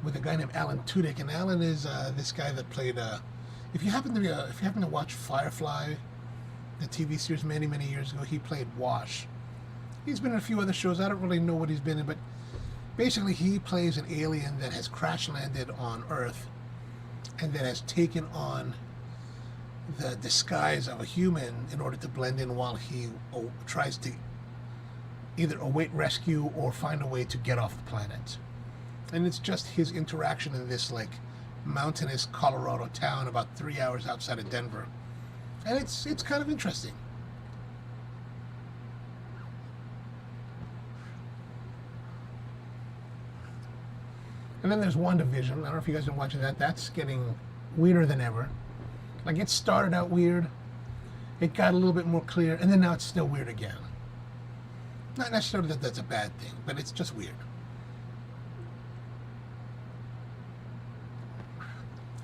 with a guy named Alan Tudyk. And Alan is this guy that played, if you happen to watch Firefly, the TV series many years ago, he played Wash. He's been in a few other shows. I don't really know what he's been in, but basically he plays an alien that has crash landed on Earth, and that has taken on the disguise of a human in order to blend in while he tries to either await rescue or find a way to get off the planet. And it's just his interaction in this, like, mountainous Colorado town about 3 hours outside of Denver. And it's kind of interesting. And then there's WandaVision. I don't know if you guys have been watching that. That's getting weirder than ever. Like, it started out weird, it got a little bit more clear, and then now it's still weird again. Not necessarily that that's a bad thing, but it's just weird.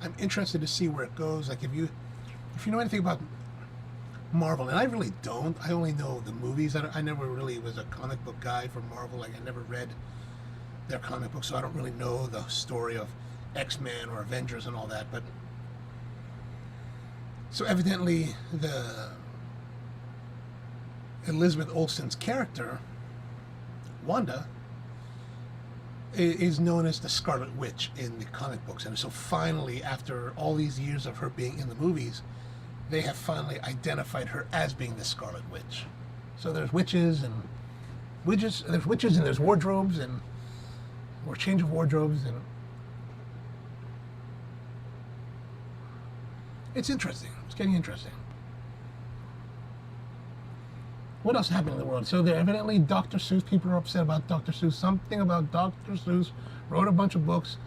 I'm interested to see where it goes. Like, if you know anything about Marvel, and I really don't. I only know the movies. I never really was a comic book guy for Marvel. Like, I never read their comic books, so I don't really know the story of X-Men or Avengers and all that. But so evidently Elizabeth Olsen's character, Wanda, is known as the Scarlet Witch in the comic books. And so finally, after all these years of her being in the movies, they have finally identified her as being the Scarlet Witch. So there's witches and there's wardrobes or change of wardrobes, and it's interesting. It's getting interesting. What else happened in the world? So there evidently Dr. Seuss, people are upset about Dr. Seuss. Something about Dr. Seuss wrote a bunch of books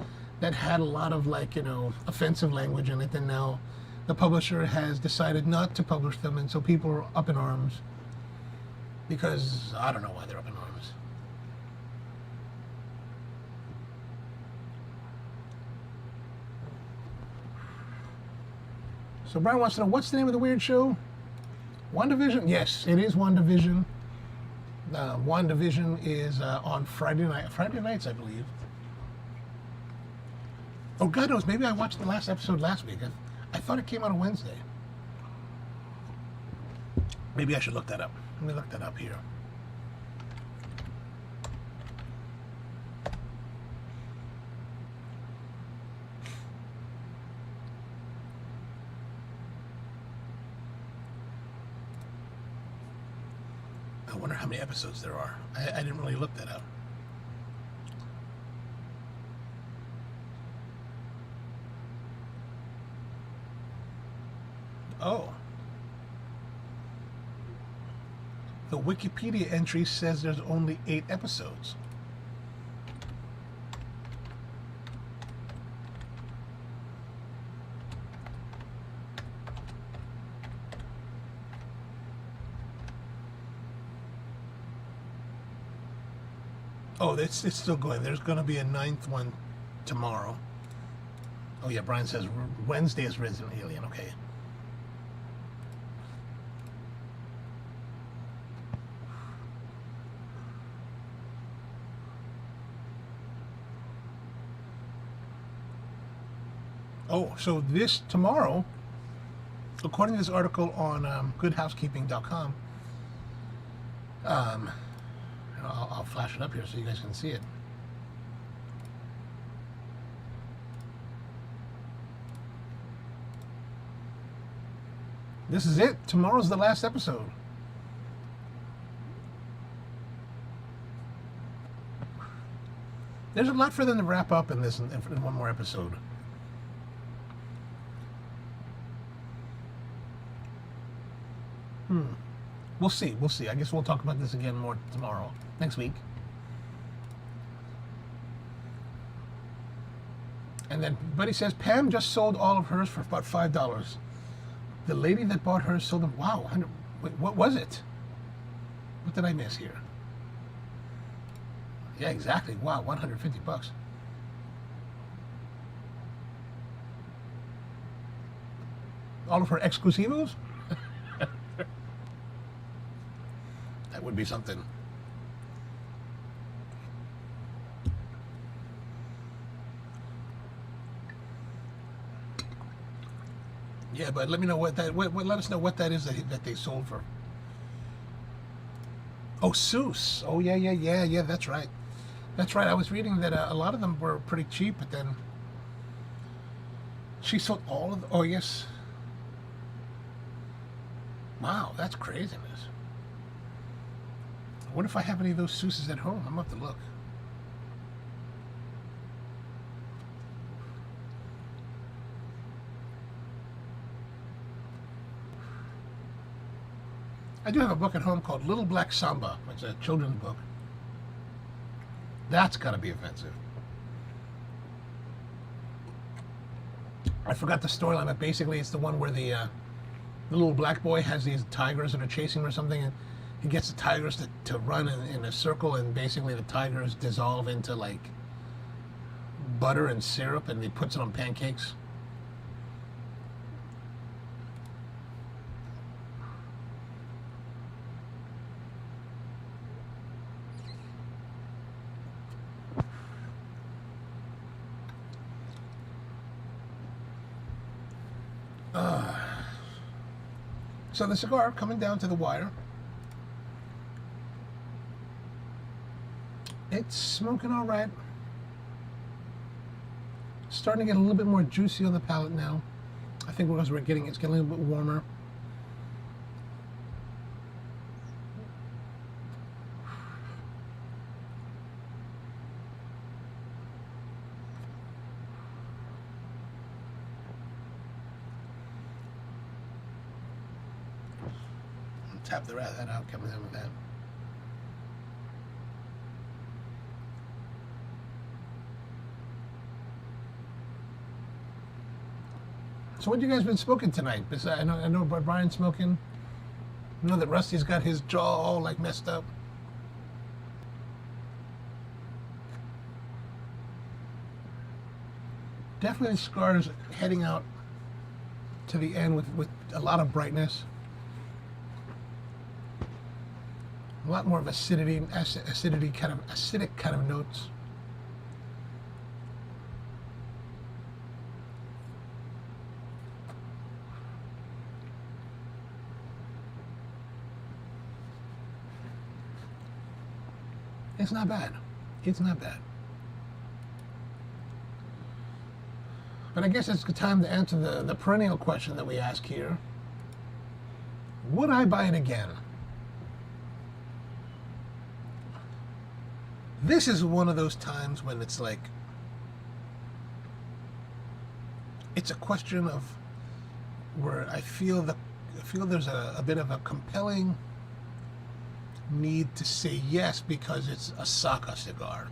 that had a lot of offensive language in it, and now the publisher has decided not to publish them, and so people are up in arms because I don't know why they're up in arms. So Brian wants to know, what's the name of the weird show? WandaVision? Yes, it is WandaVision. WandaVision is on Friday nights, I believe. Oh, God knows, maybe I watched the last episode last week. I thought it came out on Wednesday. Maybe I should look that up. Let me look that up here. I wonder how many episodes there are. I didn't really look that up. Oh. The Wikipedia entry says there's only 8 episodes. Oh, it's still going. There's going to be a 9th one tomorrow. Oh yeah, Brian says Wednesday is Resident Alien. Okay. Oh, so this tomorrow, according to this article on goodhousekeeping.com, I'll flash it up here so you guys can see it. This is it. Tomorrow's the last episode. There's a lot for them to wrap up in this in one more episode. We'll see. We'll see. I guess we'll talk about this again more tomorrow, next week. And then Buddy says, Pam just sold all of hers for about $5. The lady that bought hers sold them. Wow. Wait, what was it? What did I miss here? Yeah, exactly. Wow, $150. All of her exclusivos? That would be something. Yeah, but let me know what that. Let us know what that is that they sold for. Oh, Seuss. Oh yeah. That's right. That's right. I was reading that a lot of them were pretty cheap, but then she sold all of. Oh yes. Wow, that's craziness. I wonder if I have any of those Seusses at home. I'm gonna have to look. I do have a book at home called Little Black Samba. It's a children's book. That's got to be offensive. I forgot the storyline, but basically it's the one where the little black boy has these tigers that are chasing him or something, and he gets the tigers to run in a circle, and basically the tigers dissolve into like butter and syrup, and he puts it on pancakes. So the cigar coming down to the wire. It's smoking all right. Starting to get a little bit more juicy on the palate now. I think because it's getting a little bit warmer. Tap the rest of that out, coming in with that. So what you guys been smoking tonight? I know Brian's smoking. I know that Rusty's got his jaw all like messed up. Definitely the Cigars heading out to the end with a lot of brightness. A lot more of acidity kind of acidic kind of notes. It's not bad. It's not bad. But I guess it's the time to answer the perennial question that we ask here. Would I buy it again? This is one of those times when it's like, it's a question of where I feel there's a bit of a compelling need to say yes because it's a Saka cigar.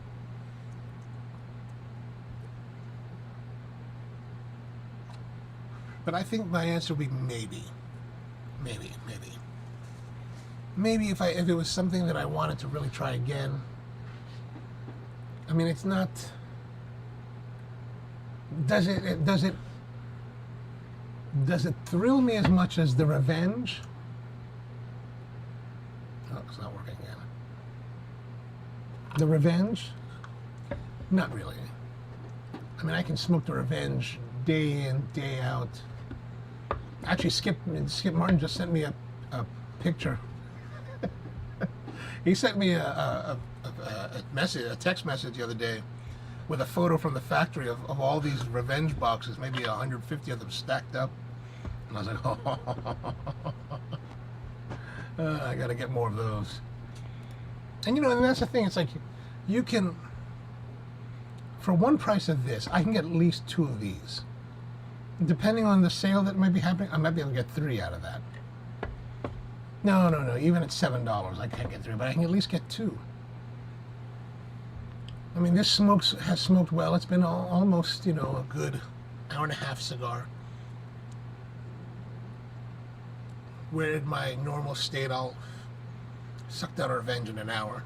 But I think my answer would be maybe. Maybe if it was something that I wanted to really try again. I mean, it's not. Does it thrill me as much as the Revenge? Oh, it's not working again. The Revenge? Not really. I mean, I can smoke the Revenge day in, day out. Actually, Skip Martin just sent me a picture. He sent me a text message the other day with a photo from the factory of all these Revenge boxes, maybe 150 of them stacked up. And I was like, I got to get more of those. And and that's the thing. It's like you can, for one price of this, I can get at least 2 of these. Depending on the sale that might be happening, I might be able to get 3 out of that. No. Even at $7, I can't get 3, but I can at least get 2. I mean, this has smoked well. It's been almost, a good hour and a half cigar. Where in my normal state, I'll suck down a Revenge in an hour.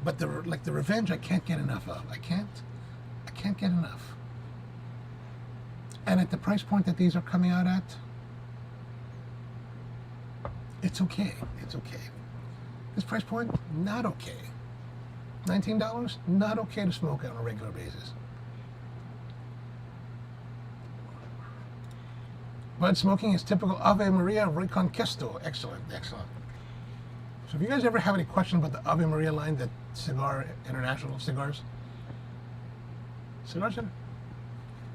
But the Revenge, I can't get enough of. I can't get enough. And at the price point that these are coming out at, it's okay. It's okay. This price point, not okay. $19, not okay to smoke on a regular basis. Bud smoking is typical Ave Maria Reconquisto. Excellent. So if you guys ever have any questions about the Ave Maria line, that Cigar International Cigars, Cigars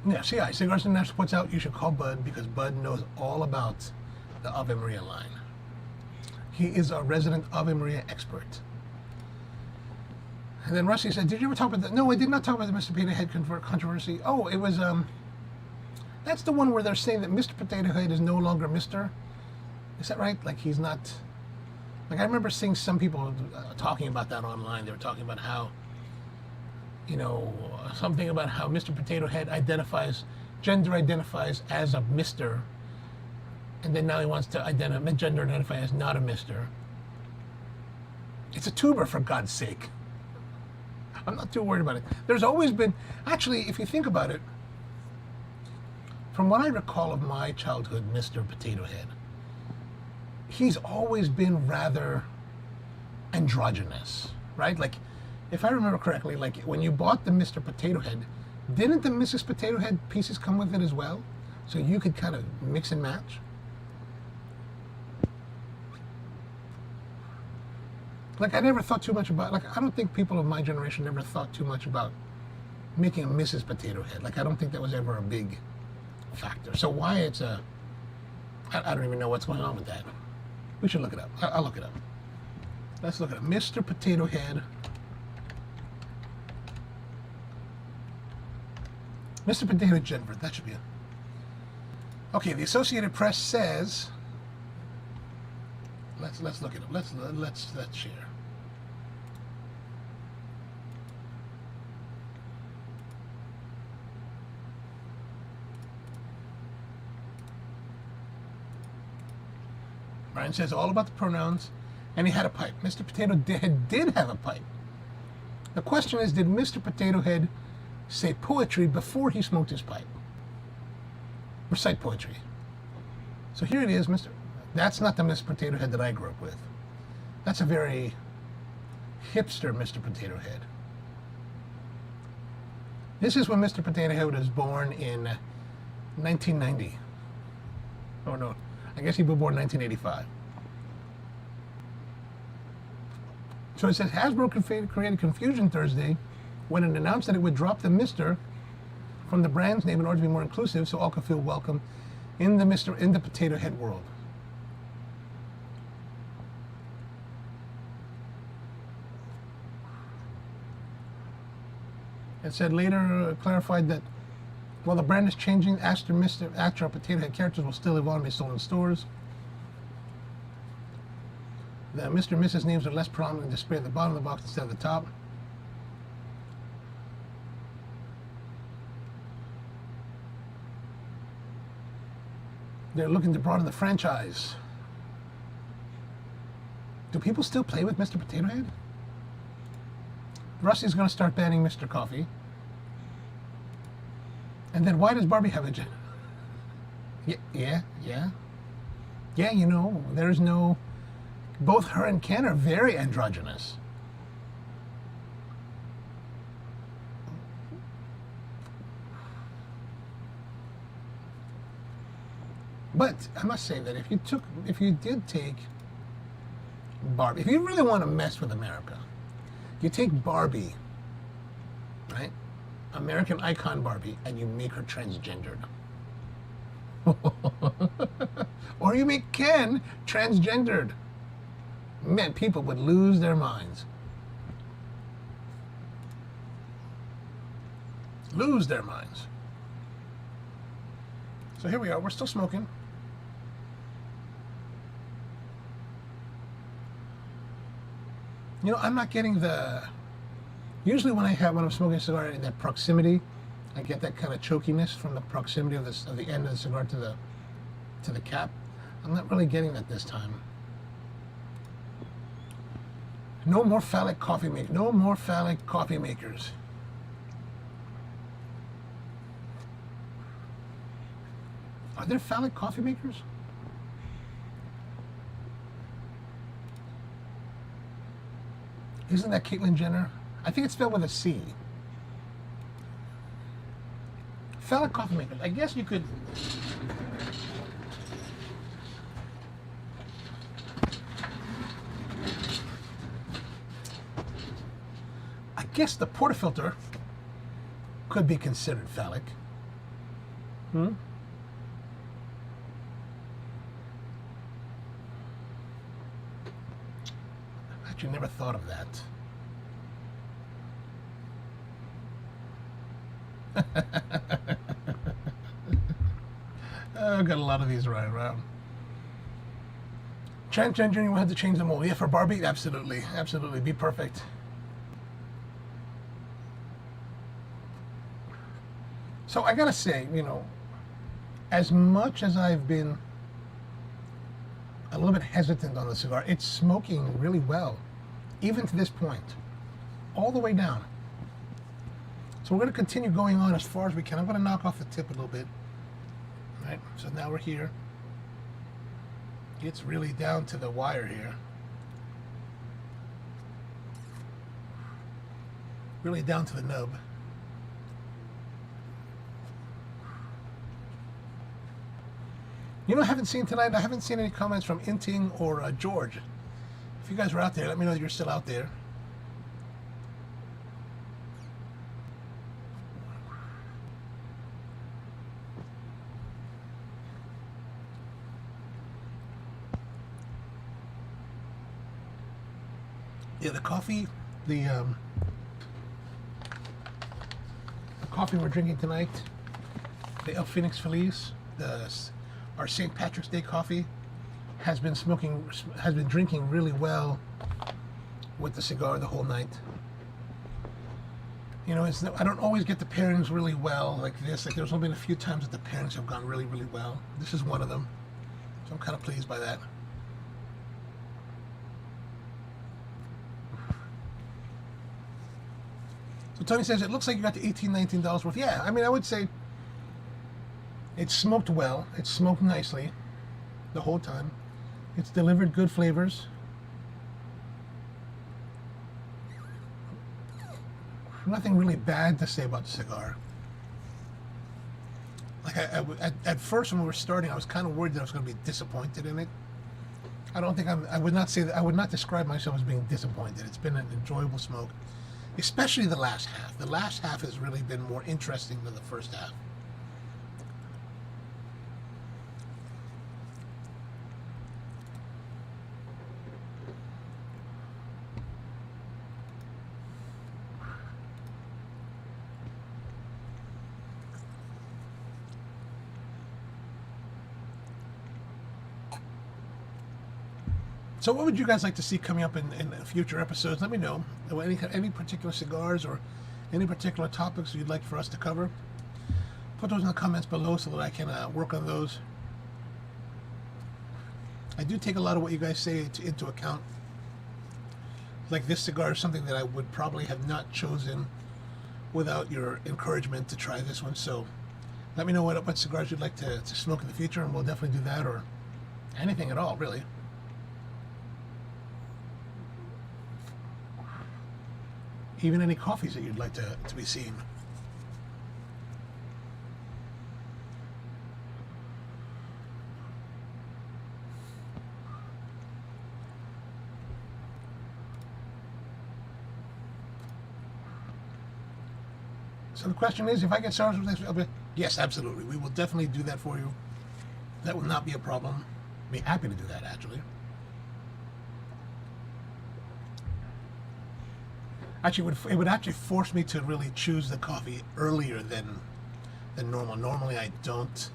International puts out, you should call Bud because Bud knows all about the Ave Maria line. He is a resident Ave Maria expert. And then Rusty said, did you ever talk about that? No, I did not talk about the Mr. Potato Head controversy. Oh, it was, that's the one where they're saying that Mr. Potato Head is no longer Mr. Is that right? Like he's not, like I remember seeing some people talking about that online. They were talking about how, something about how Mr. Potato Head gender identifies as a Mr. And then now he wants to gender identify as not a Mr. It's a tuber, for God's sake. I'm not too worried about it. There's always been, actually, if you think about it, from what I recall of my childhood, Mr. Potato Head, he's always been rather androgynous, right? Like, if I remember correctly, like when you bought the Mr. Potato Head, didn't the Mrs. Potato Head pieces come with it as well? So you could kind of mix and match. Like, I never thought too much about, like, I don't think people of my generation ever thought too much about making a Mrs. Potato Head. Like, I don't think that was ever a big factor. So why it's a, I don't even know what's going on with that. We should look it up. I'll look it up. Let's look at it. Mr. Potato Head. Mr. Potato Genvert. That should be it. Okay, the Associated Press says. Let's look it up. Let's share. Brian says all about the pronouns, and he had a pipe. Mr. Potato Head did have a pipe. The question is, did Mr. Potato Head say poetry before he smoked his pipe? Recite poetry. So here it is, Mr. That's not the Mr. Potato Head that I grew up with. That's a very hipster Mr. Potato Head. This is when Mr. Potato Head was born in 1990. Oh no, I guess he was born in 1985. So it says Hasbro created confusion Thursday when it announced that it would drop the Mr. from the brand's name in order to be more inclusive, so all could feel welcome in the Potato Head world. It said later clarified that while the brand is changing, Astor Potato Head characters will still evolve and be sold in stores. The Mr. and Mrs. names are less prominently displayed at the bottom of the box instead of the top. They're looking to broaden the franchise. Do people still play with Mr. Potato Head? Rusty's going to start banning Mr. Coffee. And then why does Barbie have a gender? Yeah, you know, there's no... Both her and Ken are very androgynous. But I must say that if you did take Barbie, if you really want to mess with America, you take Barbie, right? American icon Barbie, and you make her transgendered. Or you make Ken transgendered. Man, people would lose their minds. Lose their minds. So here we are. We're still smoking. You know, I'm not getting the... Usually when I'm smoking a cigar in that proximity, I get that kind of chokiness from the proximity of the end of the cigar to the cap. I'm not really getting that this time. No more phallic coffee makers. No more phallic coffee makers. Are there phallic coffee makers? Isn't that Caitlyn Jenner? I think it's spelled with a C. Phallic coffee makers. I guess you could... I guess the portafilter could be considered phallic. You never thought of that. I've got a lot of these right around. Transgender, you will have to change them all. Yeah, for Barbie, absolutely, absolutely, be perfect. So I gotta say, you know, as much as I've been a little bit hesitant on the cigar, it's smoking really well. Even to this point, all the way down. So we're going to continue going on as far as we can. I'm going to knock off the tip a little bit. All right, so now we're here. It's really down to the wire here. Really down to the nub. You know, I haven't seen tonight. I haven't seen any comments from Inting or George. If you guys are out there, let me know that you're still out there. Yeah, the coffee, the coffee we're drinking tonight, the Fenix Feliz, our St. Patrick's Day coffee, has been drinking really well with the cigar the whole night. You know, I don't always get the pairings really well like this. Like, there's only been a few times that the pairings have gone really, really well. This is one of them, so I'm kind of pleased by that. So Tony says, it looks like you got the $18, $19 worth. Yeah, I mean, I would say it's smoked well. It's smoked nicely the whole time. It's delivered good flavors. Nothing really bad to say about the cigar. Like, at first when we were starting, I was kind of worried that I was going to be disappointed in it. I don't think I would not say that. I would not describe myself as being disappointed. It's been an enjoyable smoke. Especially the last half. The last half has really been more interesting than the first half. So what would you guys like to see coming up in future episodes? Let me know. Any particular cigars or any particular topics you'd like for us to cover? Put those in the comments below so that I can work on those. I do take a lot of what you guys say into account. Like, this cigar is something that I would probably have not chosen without your encouragement to try this one. So let me know what cigars you'd like to smoke in the future, and we'll definitely do that, or anything at all, really. Even any coffees that you'd like to be seen. So the question is, if I get started with this, yes, absolutely. We will definitely do that for you. That will not be a problem. Be happy to do that, actually. Actually, it would actually force me to really choose the coffee earlier than normal. Normally, I don't.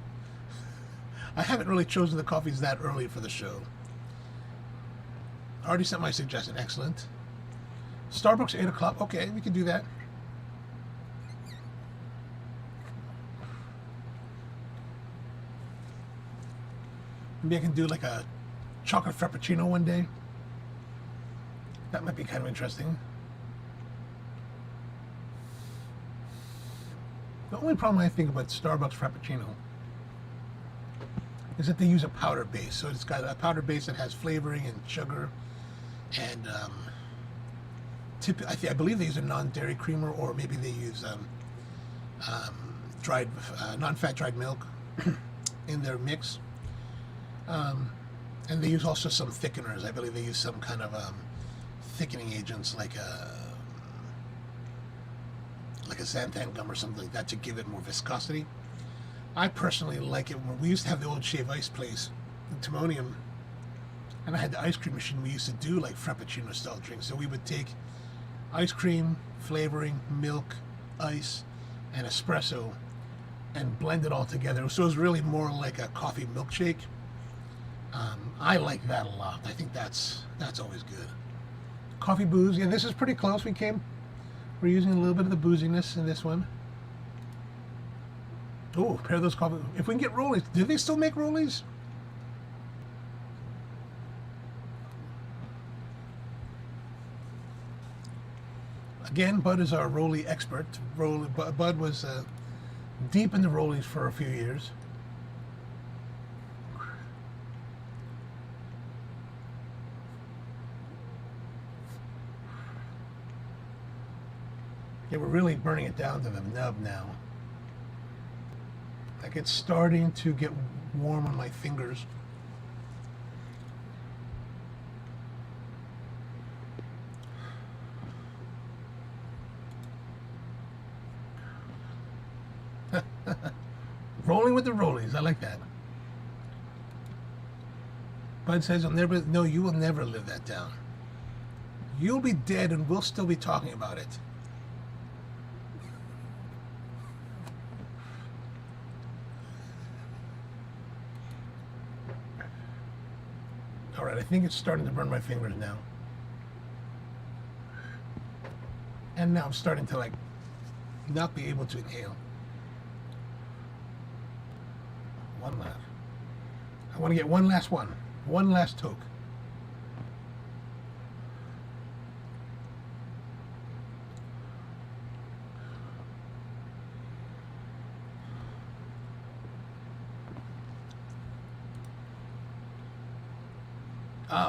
I haven't really chosen the coffees that early for the show. I already sent my suggestion. Excellent. Starbucks 8 o'clock. Okay, we can do that. Maybe I can do like a chocolate frappuccino one day. That might be kind of interesting. The only problem I think about Starbucks Frappuccino is that they use a powder base. So it's got a powder base that has flavoring and sugar, and I believe they use a non-dairy creamer, or maybe they use dried, non-fat dried milk in their mix. And they use also some thickeners. I believe they use some kind of thickening agents, like a xanthan gum or something like that, to give it more viscosity. I personally like it. When we used to have the old Shave Ice place in Timonium, and I had the ice cream machine, we used to do like Frappuccino style drinks. So we would take ice cream, flavoring, milk, ice, and espresso, and blend it all together. So it was really more like a coffee milkshake. I like that a lot. I think that's always good. Coffee booze. Yeah, this is pretty close. We're using a little bit of the booziness in this one. Oh, pair those coffee. If we can get rollies. Do they still make rollies? Again, Bud is our rollie expert. Bud was deep in the rollies for a few years. Yeah, we're really burning it down to the nub now. Like, it's starting to get warm on my fingers. Rolling with the rollies. I like that. Bud says, no, you will never live that down. You'll be dead and we'll still be talking about it. All right, I think it's starting to burn my fingers now. And now I'm starting to, like, not be able to inhale. One last. I want to get one last one. One last toke.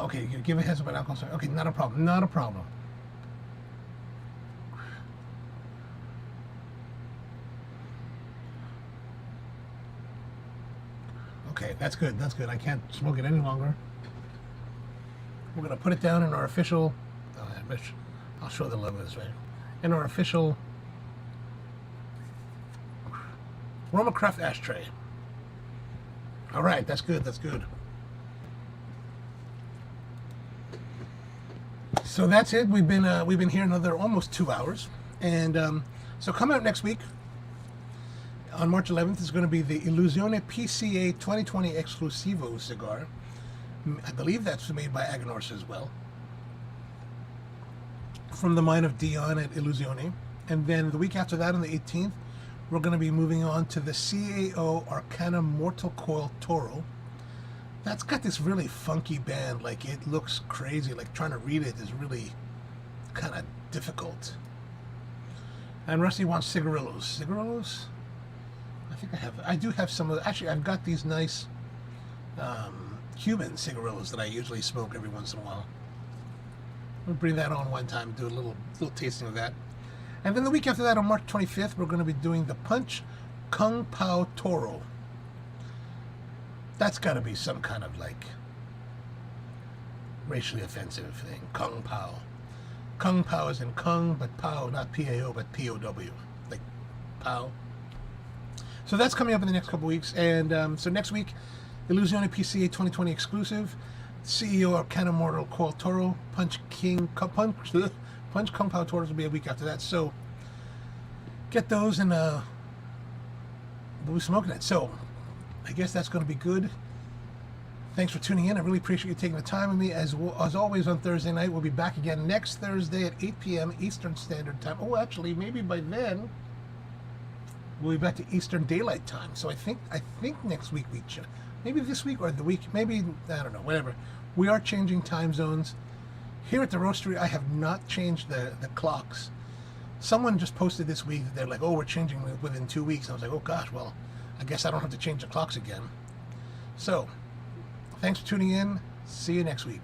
Okay, you give a heads up on alcohol. Okay, not a problem. Not a problem. Okay, that's good. That's good. I can't smoke it any longer. We're gonna put it down in our official. I'll show the logo this way. In our official Romacraft ashtray. All right, that's good. That's good. So that's it. We've been here another almost 2 hours, and so coming up next week on March 11th is going to be the Illusione PCA 2020 Exclusivo cigar. I believe that's made by Aganorsa as well, from the mine of Dion at Illusione. And then the week after that, on the 18th, we're going to be moving on to the CAO Arcana Mortal Coil Toro. That's got this really funky band. Like, it looks crazy. Like, trying to read it is really kind of difficult. And Rusty wants cigarillos. Cigarillos? I think I do have some of the, actually, I've got these nice Cuban cigarillos that I usually smoke every once in a while. We'll bring that on one time and do a little tasting of that. And then the week after that, on March 25th, we're going to be doing the Punch Kung Pao Toro. That's got to be some kind of, like, racially offensive thing. Kung Pao. Kung Pao is in Kung, but Pao, not P-A-O, but P-O-W. Like, Pao. So that's coming up in the next couple weeks. And so next week, Illusione PCA 2020 exclusive, CEO Arcana Mortal Coil Toro, Punch Kung Pao Toros will be a week after that. So get those and we'll be smoking it. So I guess that's going to be good. Thanks for tuning in. I really appreciate you taking the time with me. As always on Thursday night, we'll be back again next Thursday at 8 p.m. Eastern Standard Time. Oh, actually, maybe by then we'll be back to Eastern Daylight Time. So I think next week maybe this week or the week, maybe, I don't know, whatever. We are changing time zones. Here at the Roastery, I have not changed the clocks. Someone just posted this week that they're like, oh, we're changing within 2 weeks. I was like, oh gosh, well, I guess I don't have to change the clocks again. So, thanks for tuning in. See you next week.